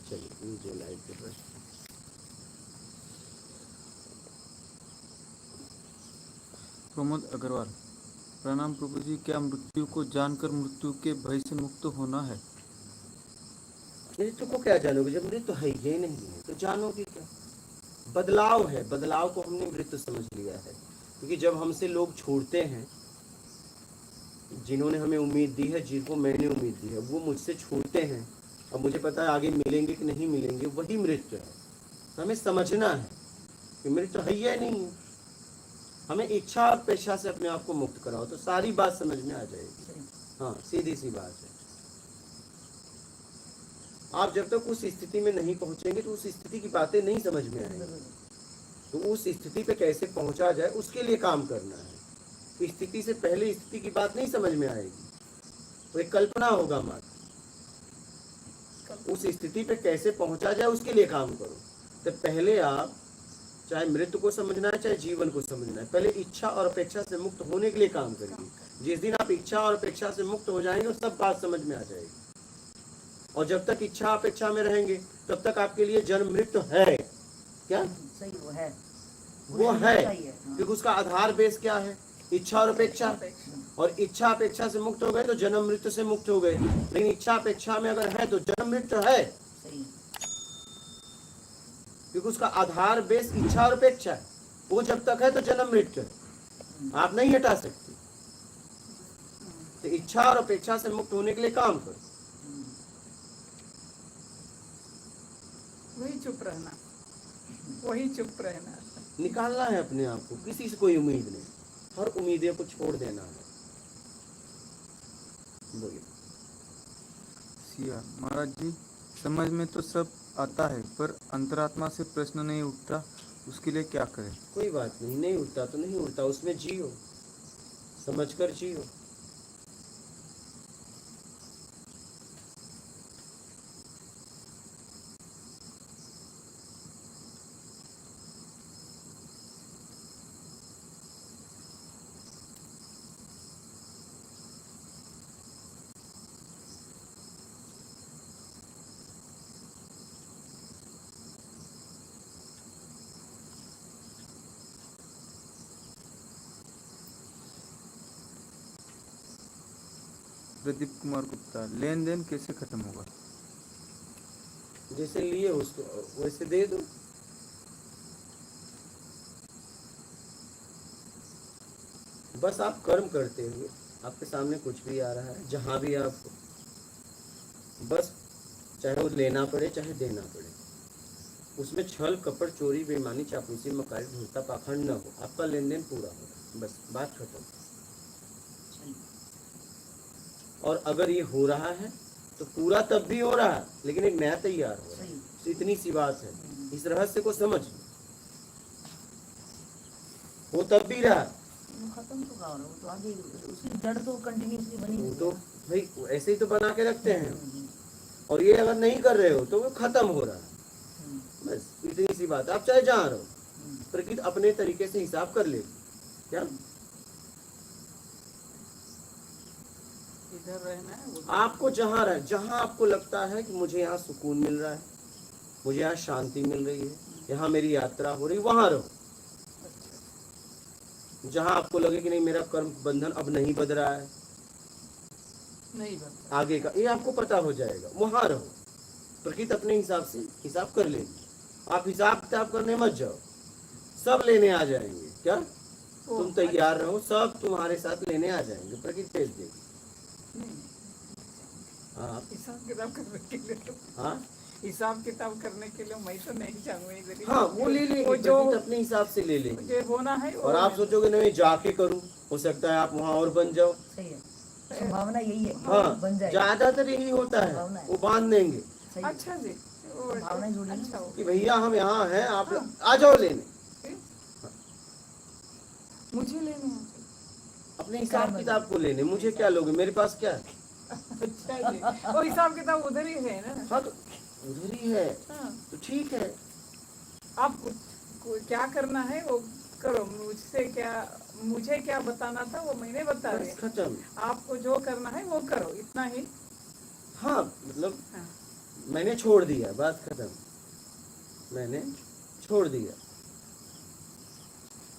[SPEAKER 2] चलिए लीजिए लाइव के प्रश्न।
[SPEAKER 5] प्रमोद अग्रवाल, प्रणाम प्रभु जी, क्या मृत्यु को जानकर मृत्यु के भय से मुक्त होना है?
[SPEAKER 2] मृत्यु को क्या जानोगे, जब मृत्यु है ही नहीं है तो जानोगे क्या? बदलाव है, बदलाव को हमने मृत्यु समझ लिया है। क्योंकि जब हमसे लोग छोड़ते हैं, जिन्होंने हमें उम्मीद दी है, जिनको मैंने उम्मीद दी है, वो मुझसे छोड़ते हैं, और मुझे पता है आगे मिलेंगे कि नहीं मिलेंगे, वही मृत्यु है। तो हमें समझना है कि मृत्यु है या नहीं है। हमें इच्छा और पेशा से अपने आप को मुक्त कराओ तो सारी बात समझ में आ जाएगी। हाँ, सीधी सी बात है। आप जब तक उस स्थिति में नहीं पहुंचेंगे तो उस स्थिति की बातें नहीं समझ में आएंगी। तो उस स्थिति पे कैसे पहुंचा जाए उसके लिए काम करना है। तो स्थिति से पहले स्थिति की बात नहीं समझ में आएगी, तो एक कल्पना होगा मात्र। उस स्थिति पे कैसे पहुंचा जाए उसके लिए काम करो। तो पहले आप चाहे मृत्यु को समझना है चाहे जीवन को समझना है, पहले इच्छा और अपेक्षा से मुक्त होने के लिए काम करिए। जिस दिन आप इच्छा और अपेक्षा से मुक्त हो जाएंगे सब बात समझ में आ जाएगी। और जब तक इच्छा अपेक्षा में रहेंगे तब तक आपके लिए जन्म मृत्यु है। क्या
[SPEAKER 1] सही वो है,
[SPEAKER 2] वो है,
[SPEAKER 1] सही है, हाँ।
[SPEAKER 2] क्योंकि उसका आधार बेस क्या है? इच्छा और अपेक्षा। और इच्छा अपेक्षा से मुक्त हो गए तो जन्म मृत्यु से मुक्त हो गए। लेकिन इच्छा अपेक्षा में अगर है तो जन्म मृत्यु है,
[SPEAKER 1] सही
[SPEAKER 2] क्योंकि उसका आधार बेस इच्छा और अपेक्षा है। वो जब तक है तो जन्म मृत्यु है, आप नहीं हटा सकते। तो इच्छा और अपेक्षा से मुक्त होने के लिए काम करो।
[SPEAKER 4] वही चुप रहना, वही चुप रहना।
[SPEAKER 2] निकालना है अपने आप को, किसी से कोई उम्मीद नहीं, हर उम्मीदें को छोड़ देना है। बोलिए।
[SPEAKER 5] सिया महाराज जी, समझ में तो सब आता है पर अंतरात्मा से प्रश्न नहीं उठता, उसके लिए क्या करें?
[SPEAKER 2] कोई बात नहीं, नहीं उठता तो नहीं उठता, उसमें जियो, समझकर जियो।
[SPEAKER 5] प्रदीप कुमार गुप्ता, लेन देन कैसे खत्म होगा?
[SPEAKER 2] जैसे लिए उसको वैसे दे दो। बस आप कर्म करते हुए, आपके सामने कुछ भी आ रहा है, जहां भी आप, बस चाहे वो लेना पड़े चाहे देना पड़े, उसमें छल कपट चोरी बेईमानी चापलूसी मकारी धूर्ता पाखंड न हो, आपका लेन देन पूरा हो, बस बात खत्म। और अगर ये हो रहा है तो पूरा तब भी हो रहा है, लेकिन एक नया तैयार हो रहा है। तो इतनी सी बात है, इस रहस्य को समझ लो। वो तब भी रहा,
[SPEAKER 1] वो खत्म तो कहाँ हो रहा, वो तो आगे उसकी जड़ तो कंटिन्यूसली बनी
[SPEAKER 2] वो
[SPEAKER 1] हुई
[SPEAKER 2] तो
[SPEAKER 1] है।
[SPEAKER 2] भाई ऐसे ही तो बना के रखते हैं। और ये अगर नहीं कर रहे हो तो वो खत्म हो रहा है, बस इतनी सी बात। आप चाहे जहाँ रहो, प्रकृति अपने तरीके से हिसाब कर लेगी। क्या
[SPEAKER 4] इधर रहना है, उधर
[SPEAKER 2] आपको जहाँ रहे, जहाँ आपको लगता है कि मुझे यहाँ सुकून मिल रहा है, मुझे यहाँ शांति मिल रही है, यहाँ मेरी यात्रा हो रही, वहां रहो। जहाँ आपको लगे कि नहीं मेरा कर्म बंधन अब नहीं बध रहा है,
[SPEAKER 4] नहीं बनता।
[SPEAKER 2] आगे का ये आपको पता हो जाएगा, वहां रहो। प्रकृति अपने हिसाब से हिसाब कर लेगी, आप हिसाब किताब करने मत जाओ, सब लेने आ जाएंगे। क्या तुम तैयार रहो, सब तुम्हारे साथ लेने आ जाएंगे, प्रकृति भेज देगी। हाँ
[SPEAKER 4] हिसाब किताब करने के लिए तो,
[SPEAKER 2] हाँ
[SPEAKER 4] हिसाब किताब करने के लिए मैं तो नहीं चाहूंगा इधर ही।
[SPEAKER 2] हाँ, वो ले लेंगे,
[SPEAKER 4] वो जो
[SPEAKER 2] प्रकृति अपने हिसाब से ले लेंगे।
[SPEAKER 4] मुझे होना है
[SPEAKER 2] और आप सोचोगे नहीं जाके करूं, हो सकता है आप वहां और बन जाओ।
[SPEAKER 1] सही है, संभावना यही है कि
[SPEAKER 2] हाँ,
[SPEAKER 1] बन जाए।
[SPEAKER 2] ज्यादातर यही होता है,
[SPEAKER 1] संभावना है।
[SPEAKER 2] वो बांध देंगे
[SPEAKER 1] सही है।
[SPEAKER 4] अच्छा जी, वो
[SPEAKER 1] भावनाएं जुड़ी हैं।
[SPEAKER 4] अच्छा हो
[SPEAKER 2] कि भैया हम यहाँ हैं, आप आ जाओ लेने।
[SPEAKER 4] गया। मुझे लेने हैं।
[SPEAKER 2] अपने हिसाब किताब को लेने, मुझे क्या लोगे, मेरे पास क्या है।
[SPEAKER 4] अच्छा जी, वो हिसाब किताब उधर ही है ना।
[SPEAKER 2] हाँ तो उधर ही है,
[SPEAKER 4] हाँ,
[SPEAKER 2] तो ठीक है।
[SPEAKER 4] आप क्या करना है वो करो, मुझे क्या बताना था वो मैंने बता
[SPEAKER 2] बस
[SPEAKER 4] दिया।
[SPEAKER 2] खत्म।
[SPEAKER 4] आपको जो करना है वो करो, इतना ही।
[SPEAKER 2] हाँ मतलब
[SPEAKER 4] हाँ,
[SPEAKER 2] मैंने छोड़ दिया, बात खत्म, मैंने छोड़ दिया।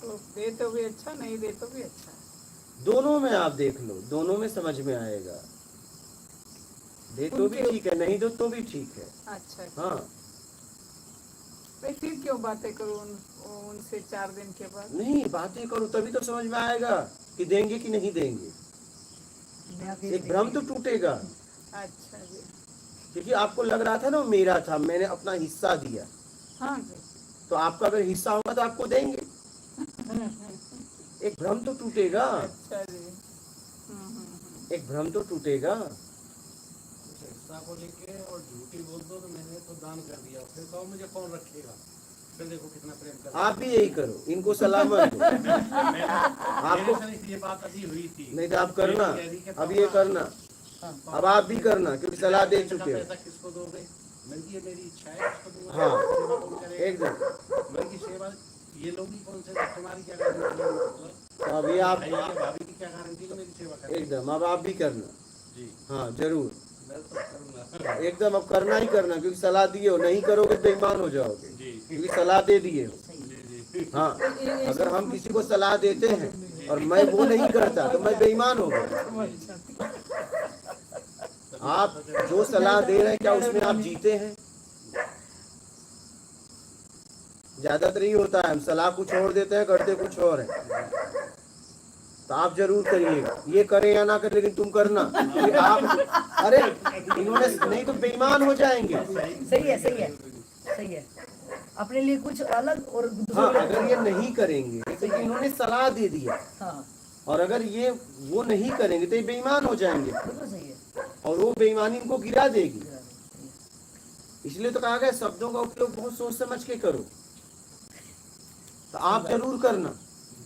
[SPEAKER 4] तो दे तो भी अच्छा, नहीं दे तो भी अच्छा।
[SPEAKER 2] दोनों में आप देख लो, दोनों में समझ में आएगा। दे तो भी
[SPEAKER 4] उनके-
[SPEAKER 2] ठीक है, नहीं दो तो भी ठीक है।
[SPEAKER 4] अच्छा,
[SPEAKER 2] हाँ
[SPEAKER 4] मैं फिर क्यों बातें करूँ उनसे 4 दिन के बाद?
[SPEAKER 2] नहीं, बातें करो तभी तो समझ में आएगा कि देंगे कि नहीं देंगे।
[SPEAKER 1] नया फेज
[SPEAKER 2] एक भ्रम तो टूटेगा,
[SPEAKER 4] अच्छा जी,
[SPEAKER 2] क्योंकि आपको लग रहा था ना मेरा था, मैंने अपना हिस्सा दिया,
[SPEAKER 4] हाँ जी।
[SPEAKER 2] तो आपका अगर हिस्सा होगा तो आपको देंगे। एक भ्रम तो टूटेगा,
[SPEAKER 4] अच्छा जी,
[SPEAKER 2] एक भ्रम तो टूटेगा।
[SPEAKER 6] हिस्सा को लेके और झूठी बोल दो तो मैंने तो दान कर दिया, फिर कहो मुझे कौन रखेगा, फिर देखो कितना प्रेम कर।
[SPEAKER 2] आप भी यही करो, इनको सलाह मत दो। आपको
[SPEAKER 6] आपको ये बात अभी हुई थी,
[SPEAKER 2] नहीं तो आप करना, अब ये करना, अब आप भी करना, क्योंकि सलाह दे चुके हो।
[SPEAKER 6] पैसा किसको दोगे? मैं ये मेरी इच्छा है, उसको दूंगा।
[SPEAKER 2] हाँ।
[SPEAKER 6] सेवा कौन करेगा?
[SPEAKER 2] एकदम
[SPEAKER 6] मैं की सेवा ये लोग ही कौन से तुम्हारी क्या गारंटी है मतलब?
[SPEAKER 2] तो अभी आप
[SPEAKER 6] भाई ये भाभी की क्या गारंटी है मेरी सेवा करने की?
[SPEAKER 2] एकदम अब आप भी करना,
[SPEAKER 6] जी
[SPEAKER 2] हाँ जरूर
[SPEAKER 6] मैं तो करूँगा।
[SPEAKER 2] एकदम अब करना ही करना, क्योंकि सलाह दिए हो, नहीं करोगे तो बेईमान हो जाओगे,
[SPEAKER 6] जी
[SPEAKER 2] क्योंकि सलाह दे दिए हो।
[SPEAKER 6] जी जी
[SPEAKER 2] हाँ, अगर हम किसी को सलाह देते हैं और मैं वो नहीं करता तो मैं बेईमान हो गया। आप जो सलाह दे रहे हैं क्या उसमें आप जीते हैं? ज्यादातर ये होता है, हम सलाह कुछ और देते हैं, करते कुछ और है। तो आप जरूर करिएगा, ये करें या ना करें, लेकिन तुम करना, क्योंकि आप अरे इन्होंने नहीं तो बेईमान हो जाएंगे।
[SPEAKER 1] सही है, सही है, सही है। अपने लिए कुछ अलग और दूसरों
[SPEAKER 2] हाँ,
[SPEAKER 1] के लिए
[SPEAKER 2] अगर ये नहीं करेंगे तो इन्होंने सलाह दे दिया,
[SPEAKER 1] हाँ,
[SPEAKER 2] और अगर ये वो नहीं करेंगे तो ये बेईमान हो जाएंगे,
[SPEAKER 1] बिल्कुल सही है।
[SPEAKER 2] और वो बेईमानी इनको गिरा देगी।
[SPEAKER 1] सही है।
[SPEAKER 2] इसलिए तो कहा गया शब्दों का उपयोग बहुत सोच समझ के करो। तो आप जरूर करना,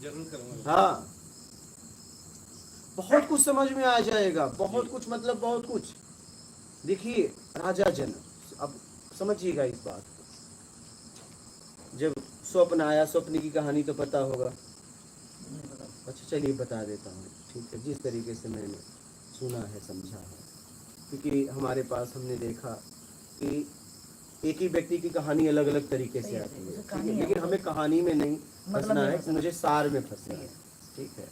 [SPEAKER 6] जरूर करूँगा।
[SPEAKER 2] हाँ, बहुत कुछ समझ में आ जाएगा, बहुत कुछ, मतलब बहुत कुछ। देखिए राजा जनक, अब समझिएगा इस बात को। जब स्वप्न आया, स्वप्न की कहानी तो पता होगा। अच्छा चलिए बता देता हूँ, ठीक है, जिस तरीके से मैंने सुना है, समझा है, क्योंकि हमारे पास हमने देखा कि एक ही व्यक्ति की कहानी अलग अलग तरीके से आती है, ठीक है, लेकिन हमें कहानी में नहीं फंसना है, मुझे सार में फंसना है, ठीक है।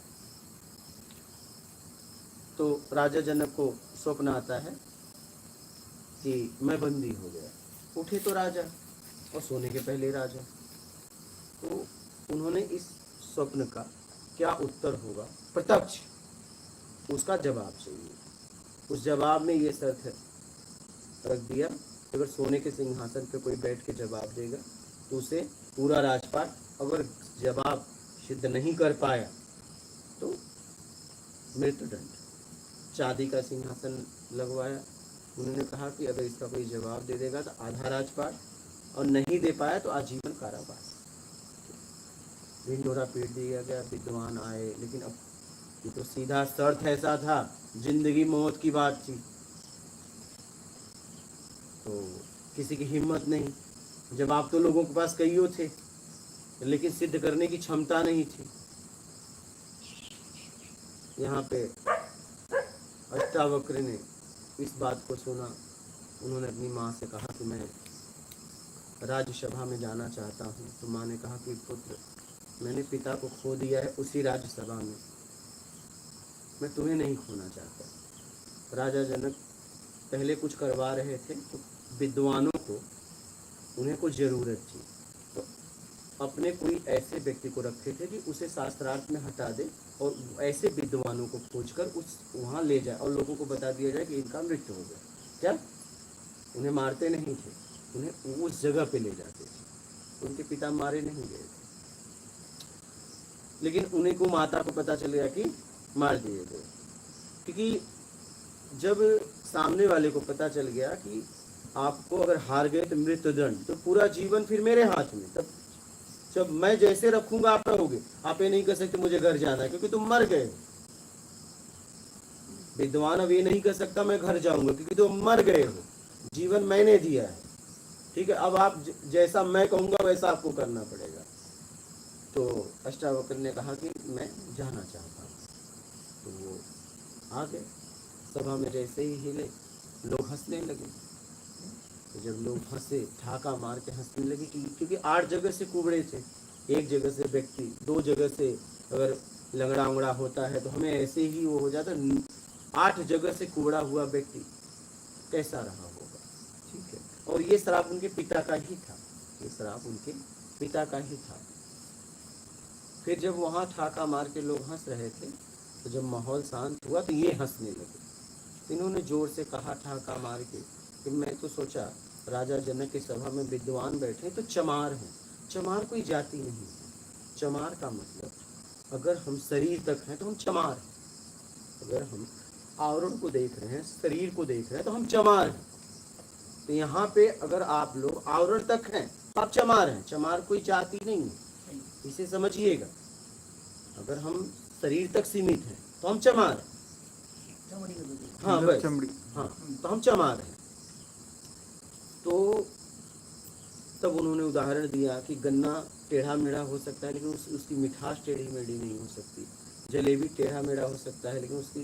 [SPEAKER 2] तो राजा जनक को स्वप्न आता है कि मैं बंदी हो गया। उठे तो राजा, और सोने के पहले राजा। तो उन्होंने इस स्वप्न का क्या उत्तर होगा, प्रत्यक्ष उसका जवाब चाहिए। उस जवाब में ये शर्त रख दिया, अगर सोने के सिंहासन पे कोई बैठ के जवाब देगा तो उसे पूरा राजपाट, अगर जवाब सिद्ध नहीं कर पाया तो मृत्युदंड। चांदी का सिंहासन लगवाया। उन्होंने कहा कि अगर इसका कोई जवाब दे देगा तो आधा राजपाट, और नहीं दे पाया तो आजीवन कारावास। ढिंढोरा पीट दिया गया, विद्वान आए, लेकिन अब ये तो सीधा शर्त ऐसा था, जिंदगी मौत की बात थी, तो किसी की हिम्मत नहीं। जवाब तो लोगों के पास कईयों थे, लेकिन सिद्ध करने की क्षमता नहीं थी। यहाँ पे अष्टावक्र ने इस बात को सुना। उन्होंने अपनी माँ से कहा कि मैं राज्यसभा में जाना चाहता हूँ। तो माँ ने कहा कि पुत्र, मैंने पिता को खो दिया है उसी राज्यसभा में, मैं तुम्हें नहीं खोना चाहता। राजा जनक पहले कुछ करवा रहे थे, तो विद्वानों को, उन्हें कुछ ज़रूरत थी, तो अपने कोई ऐसे व्यक्ति को रखे थे कि उसे शास्त्रार्थ में हटा दे और ऐसे विद्वानों को खोजकर उस वहाँ ले जाए और लोगों को बता दिया जाए कि इनका मृत्यु हो गया। क्या? उन्हें मारते नहीं थे, उन्हें उस जगह पे ले जाते थे। उनके पिता मारे नहीं गए थे, लेकिन उन्हें को माता को पता चल गया कि मार दिए गए। क्योंकि जब सामने वाले को पता चल गया कि आपको अगर हार गए तो मृत्युदंड, तो पूरा जीवन फिर मेरे हाथ में, तब जब मैं जैसे रखूंगा आप रहोगे। आप ये नहीं कर सकते मुझे घर जाना है, क्योंकि तुम मर गए। विद्वान अब ये नहीं कर सकता मैं घर जाऊंगा, क्योंकि तुम मर गए हो, जीवन मैंने दिया है, ठीक है, अब आप जैसा मैं कहूंगा वैसा आपको करना पड़ेगा। तो अष्टावक्र ने कहा कि मैं जाना चाहता हूँ। तो वो आ गए। सभा में जैसे ही हिले, लोग हंसने लगे। तो जब लोग हंसे, ठाका मार के हंसने लगे, क्योंकि 8 जगह से कुबड़े थे, एक जगह से व्यक्ति, 2 जगह से अगर लंगड़ा उंगड़ा होता है तो हमें ऐसे ही वो हो जाता। 8 जगह से कुबड़ा हुआ व्यक्ति कैसा रहा होगा, ठीक है। और ये शराब उनके पिता का ही था, ये शराब उनके पिता का ही था। फिर जब वहाँ ठाका मार के लोग हंस रहे थे, तो जब माहौल शांत हुआ तो ये हंसने लगे। इन्होंने जोर से कहा ठाका मार के कि मैं तो सोचा राजा जनक की सभा में विद्वान बैठे तो चमार हैं। चमार कोई जाति नहीं है। चमार का मतलब, अगर हम शरीर तक हैं तो हम चमार हैं। अगर हम आवरण को देख रहे हैं, शरीर को देख रहे हैं, तो हम चमार हैं। तो यहाँ पे अगर आप लोग आवरण तक हैं तो आप चमार हैं। चमार कोई जाति नहीं है, इसे समझिएगा। अगर हम शरीर तक सीमित हैं तो हम चमार हैं। हाँ बस,
[SPEAKER 5] चमड़ी।
[SPEAKER 2] हाँ, तो हम चमार हैं। तो तब उन्होंने उदाहरण दिया कि गन्ना टेढ़ा मेढ़ा हो सकता है, लेकिन उसकी मिठास टेढ़ी मेढ़ी नहीं हो सकती। जलेबी टेढ़ा मेढ़ा हो सकता है, लेकिन उसकी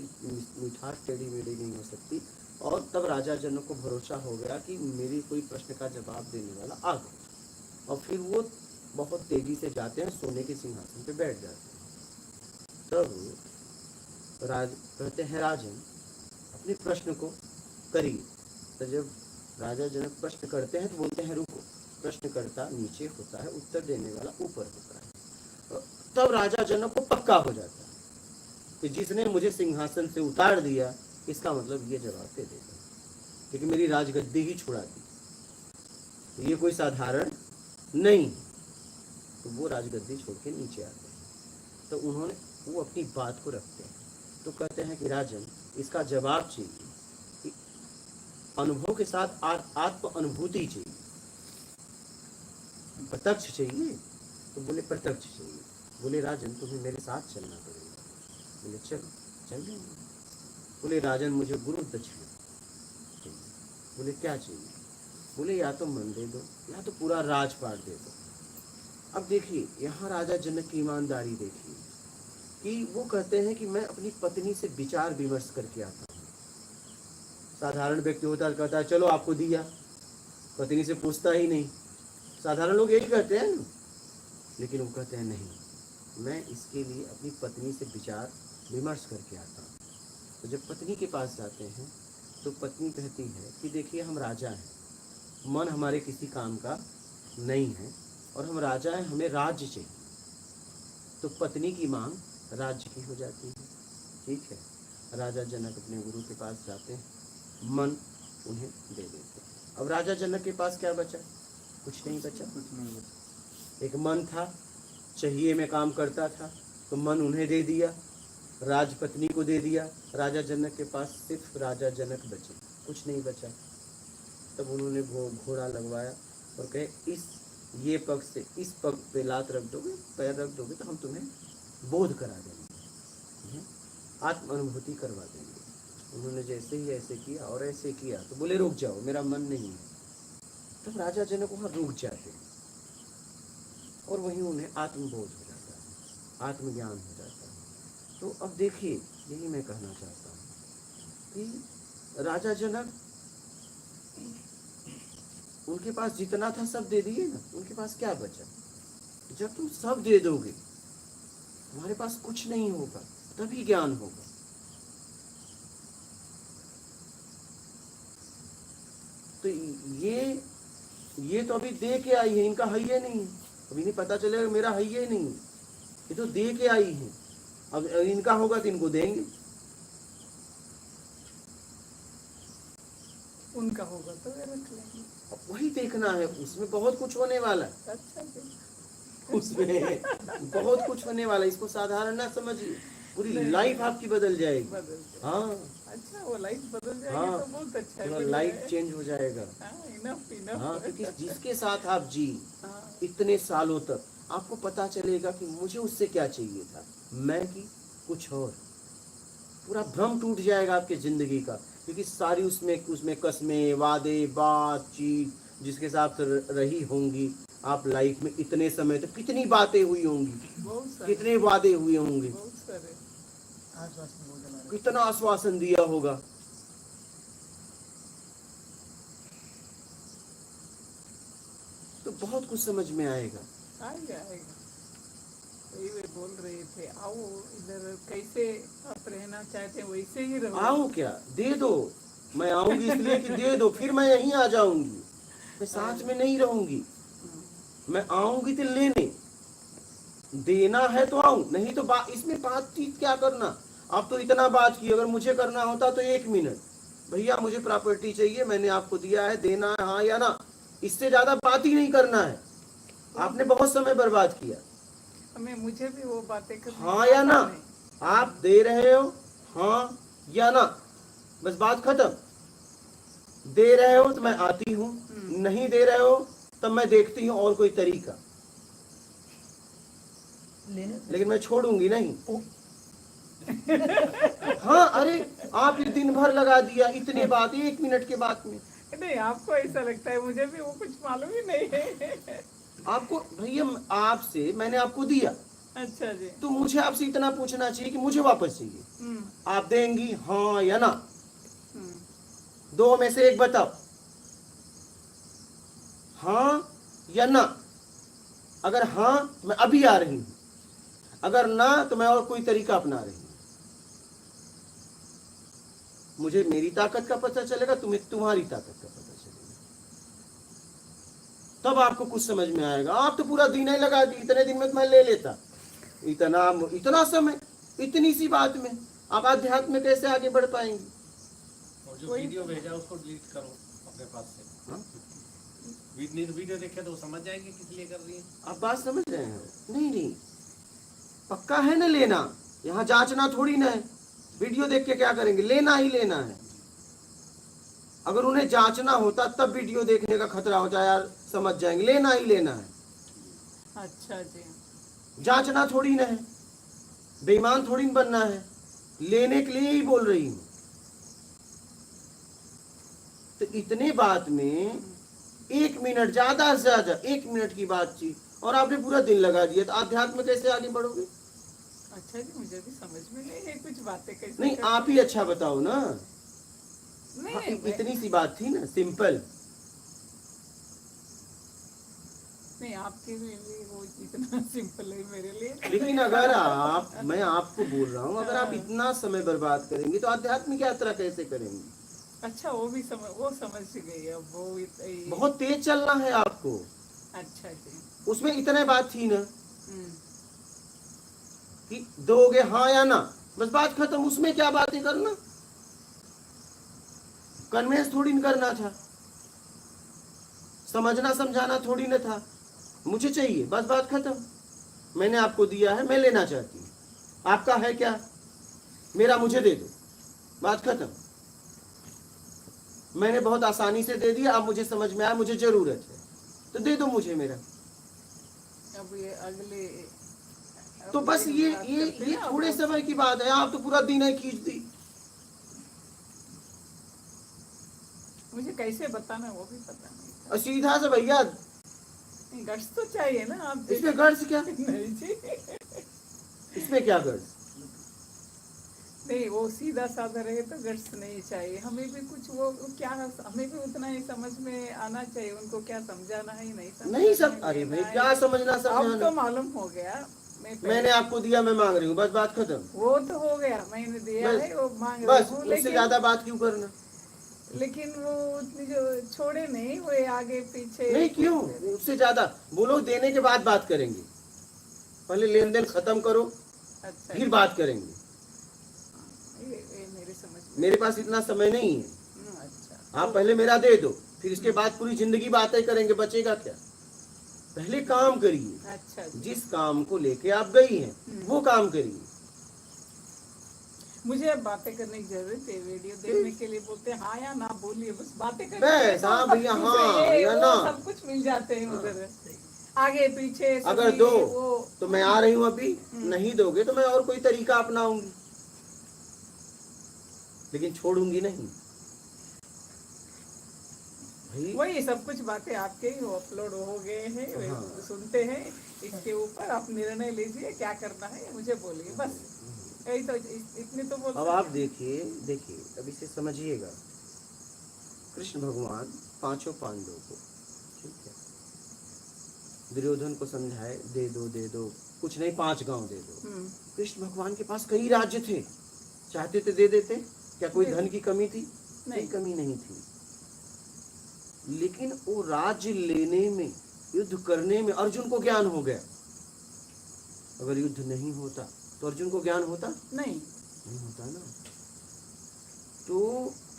[SPEAKER 2] मिठास टेढ़ी मेढ़ी नहीं हो सकती। और तब राजा जनक को भरोसा हो गया कि मेरी कोई प्रश्न का जवाब देने वाला आ गया। और फिर वो बहुत तेजी से जाते हैं, सोने के सिंहासन पे बैठ जाते हैं। तब कहते हैं राजन अपने प्रश्न को करिए। तो जब राजा जनक प्रश्न करते हैं तो बोलते हैं रुको, प्रश्नकर्ता नीचे होता है, उत्तर देने वाला ऊपर होता है। तब राजा जनक को पक्का हो जाता है कि जिसने मुझे सिंहासन से उतार दिया, इसका मतलब ये जवाब दे देगा, क्योंकि मेरी राजगद्दी ही छुड़ा दी, ये कोई साधारण नहीं। तो वो राजगद्दी छोड़ के नीचे आते हैं। तो उन्होंने वो अपनी बात को रखते हैं। तो कहते हैं कि राजन, इसका जवाब चाहिए कि अनुभव के साथ आत्म अनुभूति चाहिए, प्रत्यक्ष चाहिए। तो बोले प्रत्यक्ष चाहिए। बोले राजन तुम्हें मेरे साथ चलना पड़ेगा। बोले चलो, चल जाएंगे। बोले राजन मुझे गुरु दक्षिणा चाहिए। बोले क्या चाहिए? बोले या तो मन दे दो या तो पूरा राजपाट दे दो। अब देखिए यहाँ राजा जनक की ईमानदारी देखिए कि वो कहते हैं कि मैं अपनी पत्नी से विचार विमर्श करके आता हूँ। साधारण व्यक्ति होता है कहता है चलो आपको दिया, पत्नी से पूछता ही नहीं। साधारण लोग यही कहते हैं ना, लेकिन वो कहते हैं नहीं, मैं इसके लिए अपनी पत्नी से विचार विमर्श करके आता हूँ। तो जब पत्नी के पास जाते हैं तो पत्नी कहती है कि देखिए हम राजा हैं, मन हमारे किसी काम का नहीं है और हम राजा हैं, हमें राज्य चाहिए। तो पत्नी की मांग राज्य की हो जाती है। ठीक है, राजा जनक अपने गुरु के पास जाते हैं, मन उन्हें दे देते हैं। अब राजा जनक के पास क्या बचा? कुछ नहीं बचा। एक मन था, चाहिए में काम करता था, तो मन उन्हें दे दिया, राजपत्नी को दे दिया। राजा जनक के पास सिर्फ राजा जनक बचे, कुछ नहीं बचा। तब उन्होंने घोड़ा लगवाया और कहे ये पग से इस पग पे लात रख दोगे, पैर रख दोगे तो हम तुम्हें बोध करा देंगे, आत्म अनुभूति करवा देंगे। उन्होंने जैसे ही ऐसे किया और ऐसे किया तो बोले रुक जाओ, मेरा मन नहीं है। तब राजा जनक वहाँ रुक जाते हैं और वहीं उन्हें आत्मबोध हो जाता है, आत्मज्ञान हो जाता है। तो अब देखिए यही मैं कहना चाहता हूँ कि राजा जनक उनके पास जितना था सब दे दिए ना, उनके पास क्या बचा? जब तुम सब दे दोगे तुम्हारे पास कुछ नहीं होगा, तभी ज्ञान होगा। तो ये तो अभी दे के आई है, इनका है ये नहीं, अभी नहीं पता चलेगा मेरा है ये नहीं, ये तो दे के आई है। अब इनका होगा तो इनको देंगे,
[SPEAKER 4] उनका होगा तो वे रख लेंगे।
[SPEAKER 2] अब वही देखना है, उसमें बहुत कुछ होने वाला है,
[SPEAKER 4] अच्छा जी।
[SPEAKER 2] उसमें बहुत कुछ होने वाला है। इसको साधारण ना समझिए, पूरी लाइफ आपकी बदल जाएगी।
[SPEAKER 4] बदल जाए।
[SPEAKER 2] हाँ
[SPEAKER 4] अच्छा, वो लाइफ बदल जाएगी
[SPEAKER 2] हाँ,
[SPEAKER 4] तो बहुत अच्छा है।
[SPEAKER 2] पूरा
[SPEAKER 4] बढ़िया
[SPEAKER 2] लाइफ
[SPEAKER 4] है।
[SPEAKER 2] चेंज हो जाएगा।
[SPEAKER 4] Enough enough.
[SPEAKER 2] हाँ, क्योंकि जिसके साथ आप जी
[SPEAKER 4] हाँ,
[SPEAKER 2] इतने सालों तक, आपको पता चलेगा कि मुझे उससे क्या चाहिए था, मैं की कुछ और। पूरा भ्रम टूट जाएगा आपके जिंदगी का, क्योंकि सारी उसमें कस्में, वादे, बातचीत जिसके साथ रही होंगी आप लाइफ में इतने समय तक, कितनी बातें हुई होंगी,
[SPEAKER 4] बहुत सारे,
[SPEAKER 2] कितने वादे हुए होंगे,
[SPEAKER 4] बहुत सारे।
[SPEAKER 1] आश्वासन भोजन आ रहा
[SPEAKER 2] कितना आश्वासन दिया होगा। तो बहुत कुछ समझ में आएगा।
[SPEAKER 4] आएगा आएगा। वही वे बोल रहे थे, आओ इधर, कैसे आप रहना चाहते हैं वैसे ही रहो।
[SPEAKER 2] आऊं क्या? दे दो, मैं आऊंगी इसलिए कि दे दो, फिर मैं यहीं आ जाऊंगी, मैं साथ में नहीं रहूंगी। मैं आऊंगी तो लेने, देना है तो आऊं, नहीं तो इसमें बातचीत क्या करना। आप तो इतना बात की, अगर मुझे करना होता तो 1 मिनट, भैया मुझे प्रॉपर्टी चाहिए, मैंने आपको दिया है, देना है हाँ या ना, इससे ज्यादा बात ही नहीं करना है। आपने बहुत समय बर्बाद किया।
[SPEAKER 4] हमें, मुझे भी वो बातें करनी
[SPEAKER 2] हाँ या ना,
[SPEAKER 4] पसंद है।
[SPEAKER 2] आप दे रहे हो हाँ या ना, बस बात खत्म। दे रहे हो तो मैं आती हूँ, नहीं दे रहे हो तब मैं देखती हूँ और कोई तरीका,
[SPEAKER 1] लेने
[SPEAKER 2] लेकिन मैं छोड़ूंगी नहीं। हाँ, अरे आप ये दिन भर लगा दिया इतनी बात 1 मिनट के बाद में।
[SPEAKER 4] नहीं, आपको ऐसा लगता है, मुझे भी वो कुछ मालूम ही नहीं है।
[SPEAKER 2] आपको भैया आपसे मैंने आपको दिया,
[SPEAKER 4] अच्छा जी।
[SPEAKER 2] तो मुझे आपसे इतना पूछना चाहिए कि मुझे वापस चाहिए। आप देंगी हाँ या ना? दो में से एक बताओ, हाँ या ना। अगर हाँ तो मैं अभी आ रही हूं, अगर ना तो मैं और कोई तरीका अपना रही हूं। मुझे मेरी ताकत का पता चलेगा, तुम्हें तुम्हारी ताकत का पता चलेगा, तब आपको कुछ समझ में आएगा। आप तो पूरा दिन ही लगा दी, इतने दिन में तो मैं ले लेता। इतना समय इतनी सी बात में आप आध्यात्म में कैसे आगे बढ़ पाएंगे?
[SPEAKER 6] और जो वीडियो भेजा उसको डिलीट करो अपने पास से।
[SPEAKER 2] हाँ?
[SPEAKER 6] वीडियो देखे तो वो समझ जाएंगे किस लिए कर रही है।
[SPEAKER 2] आप बात समझ रहे हैं? नहीं, पक्का है ना लेना, यहाँ जांचना थोड़ी ना है। वीडियो देख के क्या करेंगे, लेना ही लेना है। अगर उन्हें जांचना होता तब वीडियो देखने का खतरा होता, यार समझ जाएंगे, लेना ही लेना है।
[SPEAKER 4] अच्छा जी।
[SPEAKER 2] जांचना थोड़ी ना है, बेईमान थोड़ी न बनना है, लेने के लिए ही बोल रही हूं। तो इतने बात में 1 मिनट, ज्यादा से ज्यादा 1 मिनट की बातचीत, और आपने पूरा दिन लगा दिया, तो आध्यात्म में कैसे आगे बढ़ोगे?
[SPEAKER 4] अच्छा जी, मुझे भी समझ में नहीं है कुछ बातें कैसे
[SPEAKER 2] नहीं,
[SPEAKER 4] करते
[SPEAKER 2] आप ही
[SPEAKER 4] हैं।
[SPEAKER 2] अच्छा बताओ ना।
[SPEAKER 4] नहीं,
[SPEAKER 2] हाँ,
[SPEAKER 4] नहीं,
[SPEAKER 2] इतनी सी बात थी ना, सिंपल।
[SPEAKER 4] नहीं, आपके लिए वो इतना सिंपल है, मेरे लिए तो
[SPEAKER 2] लेकिन
[SPEAKER 4] नहीं।
[SPEAKER 2] अगर मैं आपको बोल रहा हूँ, अगर आप इतना समय बर्बाद करेंगे तो आध्यात्मिक यात्रा कैसे करेंगे?
[SPEAKER 4] अच्छा, वो समझ गई अब वो
[SPEAKER 2] बहुत तेज चलना है आपको।
[SPEAKER 4] अच्छा जी।
[SPEAKER 2] उसमें इतने बात थी ना
[SPEAKER 4] हम्म,
[SPEAKER 2] कि दोगे हाँ या ना, बस बात खत्म। उसमें क्या बातें करना, कन्वेंस थोड़ी न करना था, समझना समझाना थोड़ी न था। मुझे चाहिए, बस बात खत्म। मैंने आपको दिया है, मैं लेना चाहती हूँ, आपका है क्या? मेरा मुझे दे दो, बात खत्म। मैंने बहुत आसानी से दे दिया, अब मुझे समझ में आया मुझे जरूरत है, तो दे दो मुझे मेरा।
[SPEAKER 4] अब ये अगले
[SPEAKER 2] तो
[SPEAKER 4] अब
[SPEAKER 2] बस ये
[SPEAKER 4] बात
[SPEAKER 2] ये
[SPEAKER 4] करते हैं
[SPEAKER 2] ये
[SPEAKER 4] ना,
[SPEAKER 2] थोड़े
[SPEAKER 4] अब
[SPEAKER 2] समय की बात है, आप तो पूरा दिन है खींच दी।
[SPEAKER 4] मुझे कैसे बताना वो भी पता नहीं
[SPEAKER 2] और सीधा से भैया,
[SPEAKER 4] था। गट्स तो चाहिए ना आप
[SPEAKER 2] इसमें गर्ज क्या?
[SPEAKER 4] नहीं जी,
[SPEAKER 2] इसमें क्या गर्ज?
[SPEAKER 4] नहीं, वो सीधा साधा रहे तो गट्स नहीं चाहिए। हमें भी कुछ वो क्या, हमें भी उतना ही समझ में आना चाहिए। उनको क्या समझाना है, नहीं समझाना
[SPEAKER 2] नहीं सब,
[SPEAKER 4] है,
[SPEAKER 2] अरे
[SPEAKER 4] लेना
[SPEAKER 2] भाई
[SPEAKER 4] है।
[SPEAKER 2] क्या समझना
[SPEAKER 4] अब तो
[SPEAKER 2] समझाना,
[SPEAKER 4] मालूम हो गया।
[SPEAKER 2] मैंने आपको दिया, मैं मांग रही हूँ, बस बात खत्म।
[SPEAKER 4] वो तो हो गया, मैंने दिया
[SPEAKER 2] बस
[SPEAKER 4] है, वो मांग
[SPEAKER 2] बस,
[SPEAKER 4] रही हूँ,
[SPEAKER 2] उससे ज्यादा बात क्यों करना?
[SPEAKER 4] लेकिन वो उतनी जो छोड़े नहीं, वो आगे पीछे
[SPEAKER 2] नहीं, क्यों? उससे ज्यादा बोलो, देने के बाद बात करेंगे, पहले लेन देन खत्म करो,
[SPEAKER 4] अच्छा,
[SPEAKER 2] फिर बात करेंगे।
[SPEAKER 4] ये मेरे समझ में।
[SPEAKER 2] मेरे पास इतना समय नहीं है,
[SPEAKER 4] अच्छा,
[SPEAKER 2] आप पहले मेरा दे दो, फिर इसके बाद पूरी जिंदगी बातें करेंगे, बचेगा क्या? पहले काम करिए,
[SPEAKER 4] अच्छा जी।
[SPEAKER 2] जिस काम को लेके आप गई हैं वो काम करिए।
[SPEAKER 4] मुझे अब बातें करने की जरूरत है, वीडियो देखने के लिए बोलते हैं हाँ या ना बोलिए, बस बातें करते
[SPEAKER 2] बस,
[SPEAKER 4] हैं,
[SPEAKER 2] हाँ
[SPEAKER 4] सब
[SPEAKER 2] भैया,
[SPEAKER 4] दूसरे
[SPEAKER 2] हाँ
[SPEAKER 4] ये,
[SPEAKER 2] या
[SPEAKER 4] वो
[SPEAKER 2] ना।
[SPEAKER 4] सब कुछ मिल जाते हैं उधर, आगे पीछे
[SPEAKER 2] अगर
[SPEAKER 4] सभी
[SPEAKER 2] दो
[SPEAKER 4] वो।
[SPEAKER 2] तो मैं आ रही हूँ अभी, नहीं दोगे तो मैं और कोई तरीका अपनाऊंगी, लेकिन छोड़ूंगी नहीं भाई।
[SPEAKER 4] वही सब कुछ बातें आपके ही अपलोड हो गए हैं,
[SPEAKER 2] हाँ।
[SPEAKER 4] सुनते हैं। इसके ऊपर आप निर्णय लीजिए, क्या करना है मुझे बोलिए, बस यही तो, इतने तो बोल
[SPEAKER 2] अब आप देखिए, अब इसे समझिएगा। कृष्ण भगवान 5 पांडवों को, ठीक है, दुर्योधन को समझाए, दे दो, कुछ नहीं 5 गांव दे दो। कृष्ण भगवान के पास कई राज्य थे, चाहते थे दे देते। क्या कोई धन की कमी थी? कोई कमी नहीं थी, लेकिन वो राज्य लेने में, युद्ध करने में अर्जुन को ज्ञान हो गया। अगर युद्ध नहीं होता तो अर्जुन को ज्ञान होता
[SPEAKER 4] नहीं
[SPEAKER 2] होता ना। तो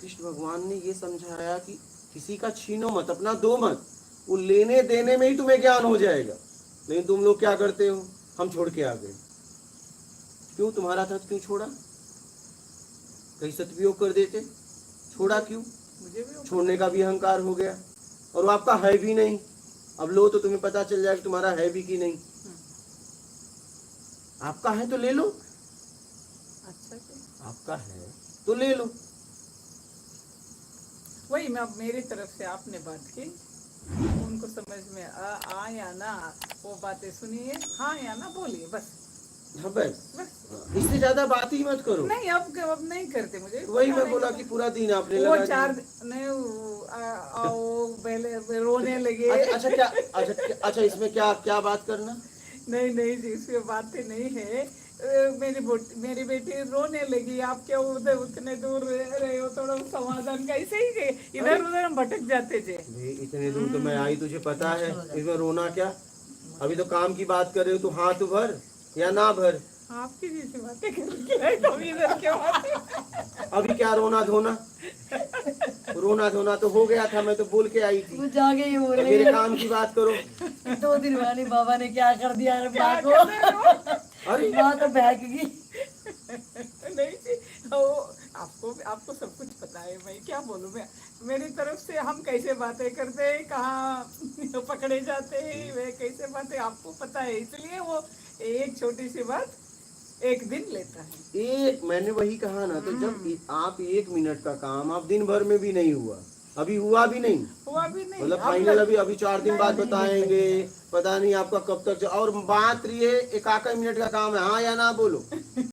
[SPEAKER 2] कृष्ण भगवान ने ये समझाया कि किसी का छीनो मत, अपना दो मत, वो लेने देने में ही तुम्हें ज्ञान हो जाएगा। लेकिन तुम लोग क्या करते हो, हम छोड़ के आ गए। क्यों? तुम्हारा था क्यों छोड़ा? कहीं सदुपयोग कर देते, छोड़ा क्यों?
[SPEAKER 4] मुझे भी
[SPEAKER 2] छोड़ने का भी अहंकार हो गया, और वो आपका है भी नहीं। अब लो तो तुम्हें पता चल जाएगा तुम्हारा है भी कि नहीं। आपका है तो ले लो,
[SPEAKER 4] अच्छा जी।
[SPEAKER 2] आपका है तो ले लो।
[SPEAKER 4] वही मैं, अब मेरी तरफ से आपने बात की, उनको समझ में आ या ना, वो बातें सुनिए, हाँ या ना बोलिए, बस
[SPEAKER 2] हाँ बस,
[SPEAKER 4] बस।
[SPEAKER 2] इससे ज्यादा बात ही मत करो।
[SPEAKER 4] नहीं अब नहीं करते मुझे
[SPEAKER 2] वही
[SPEAKER 4] पता
[SPEAKER 2] मैं
[SPEAKER 4] नहीं
[SPEAKER 2] बोला
[SPEAKER 4] क्यों।
[SPEAKER 2] कि पूरा दिन आपने
[SPEAKER 4] वो
[SPEAKER 2] लगा
[SPEAKER 4] 4
[SPEAKER 2] दिया।
[SPEAKER 4] नहीं वो पहले रोने लगे।
[SPEAKER 2] अच्छा क्या, अच्छा इसमें क्या क्या बात करना?
[SPEAKER 4] नहीं जी, इसमें बातें नहीं है। मेरी बेटी रोने लगी, आप क्या उधर उतने दूर रहे हो, थोड़ा समाधान का ऐसे ही इधर उधर हम भटक जाते थे।
[SPEAKER 2] भाई इतने दूर तो मैं आई, तुझे पता है इसमें रोना क्या? अभी तो काम की बात कर रहे हो, तू हाथ भर या ना भर।
[SPEAKER 4] आपकी जैसी बातें करके तो इधर क्यों आते?
[SPEAKER 2] अभी क्या रोना धोना, रोना धोना तो हो गया था, मैं तो बोल के आई थी।
[SPEAKER 1] वो जाके ये बोल
[SPEAKER 2] मेरे काम की बात करो।
[SPEAKER 1] 2 दिन वाली बाबा ने क्या कर दिया रे
[SPEAKER 4] क्या
[SPEAKER 1] माँ को।
[SPEAKER 4] कर रहे हो?
[SPEAKER 2] अरे
[SPEAKER 1] माँ तो बहक गई।
[SPEAKER 4] नहीं जी, वो आपको सब कुछ पता है, मैं क्या बोलूं। मैं मेरी तरफ से हम कैसे बातें करते हैं, कहाँ पकड़े जाते हैं, वे कैसे बातें आपको पता है, इसलिए वो एक छोटी सी बात 1 दिन लेता है।
[SPEAKER 2] एक, मैंने वही कहा ना, तो जब आप 1 मिनट का काम आप दिन भर में भी नहीं हुआ, अभी हुआ भी नहीं,
[SPEAKER 4] हुआ भी नहीं।
[SPEAKER 2] मतलब
[SPEAKER 4] अब
[SPEAKER 2] फाइनल अभी 4 दिन बाद बताएंगे, पता नहीं आपका कब तक और बात रही है 1 मिनट का काम है, हाँ या ना बोलो।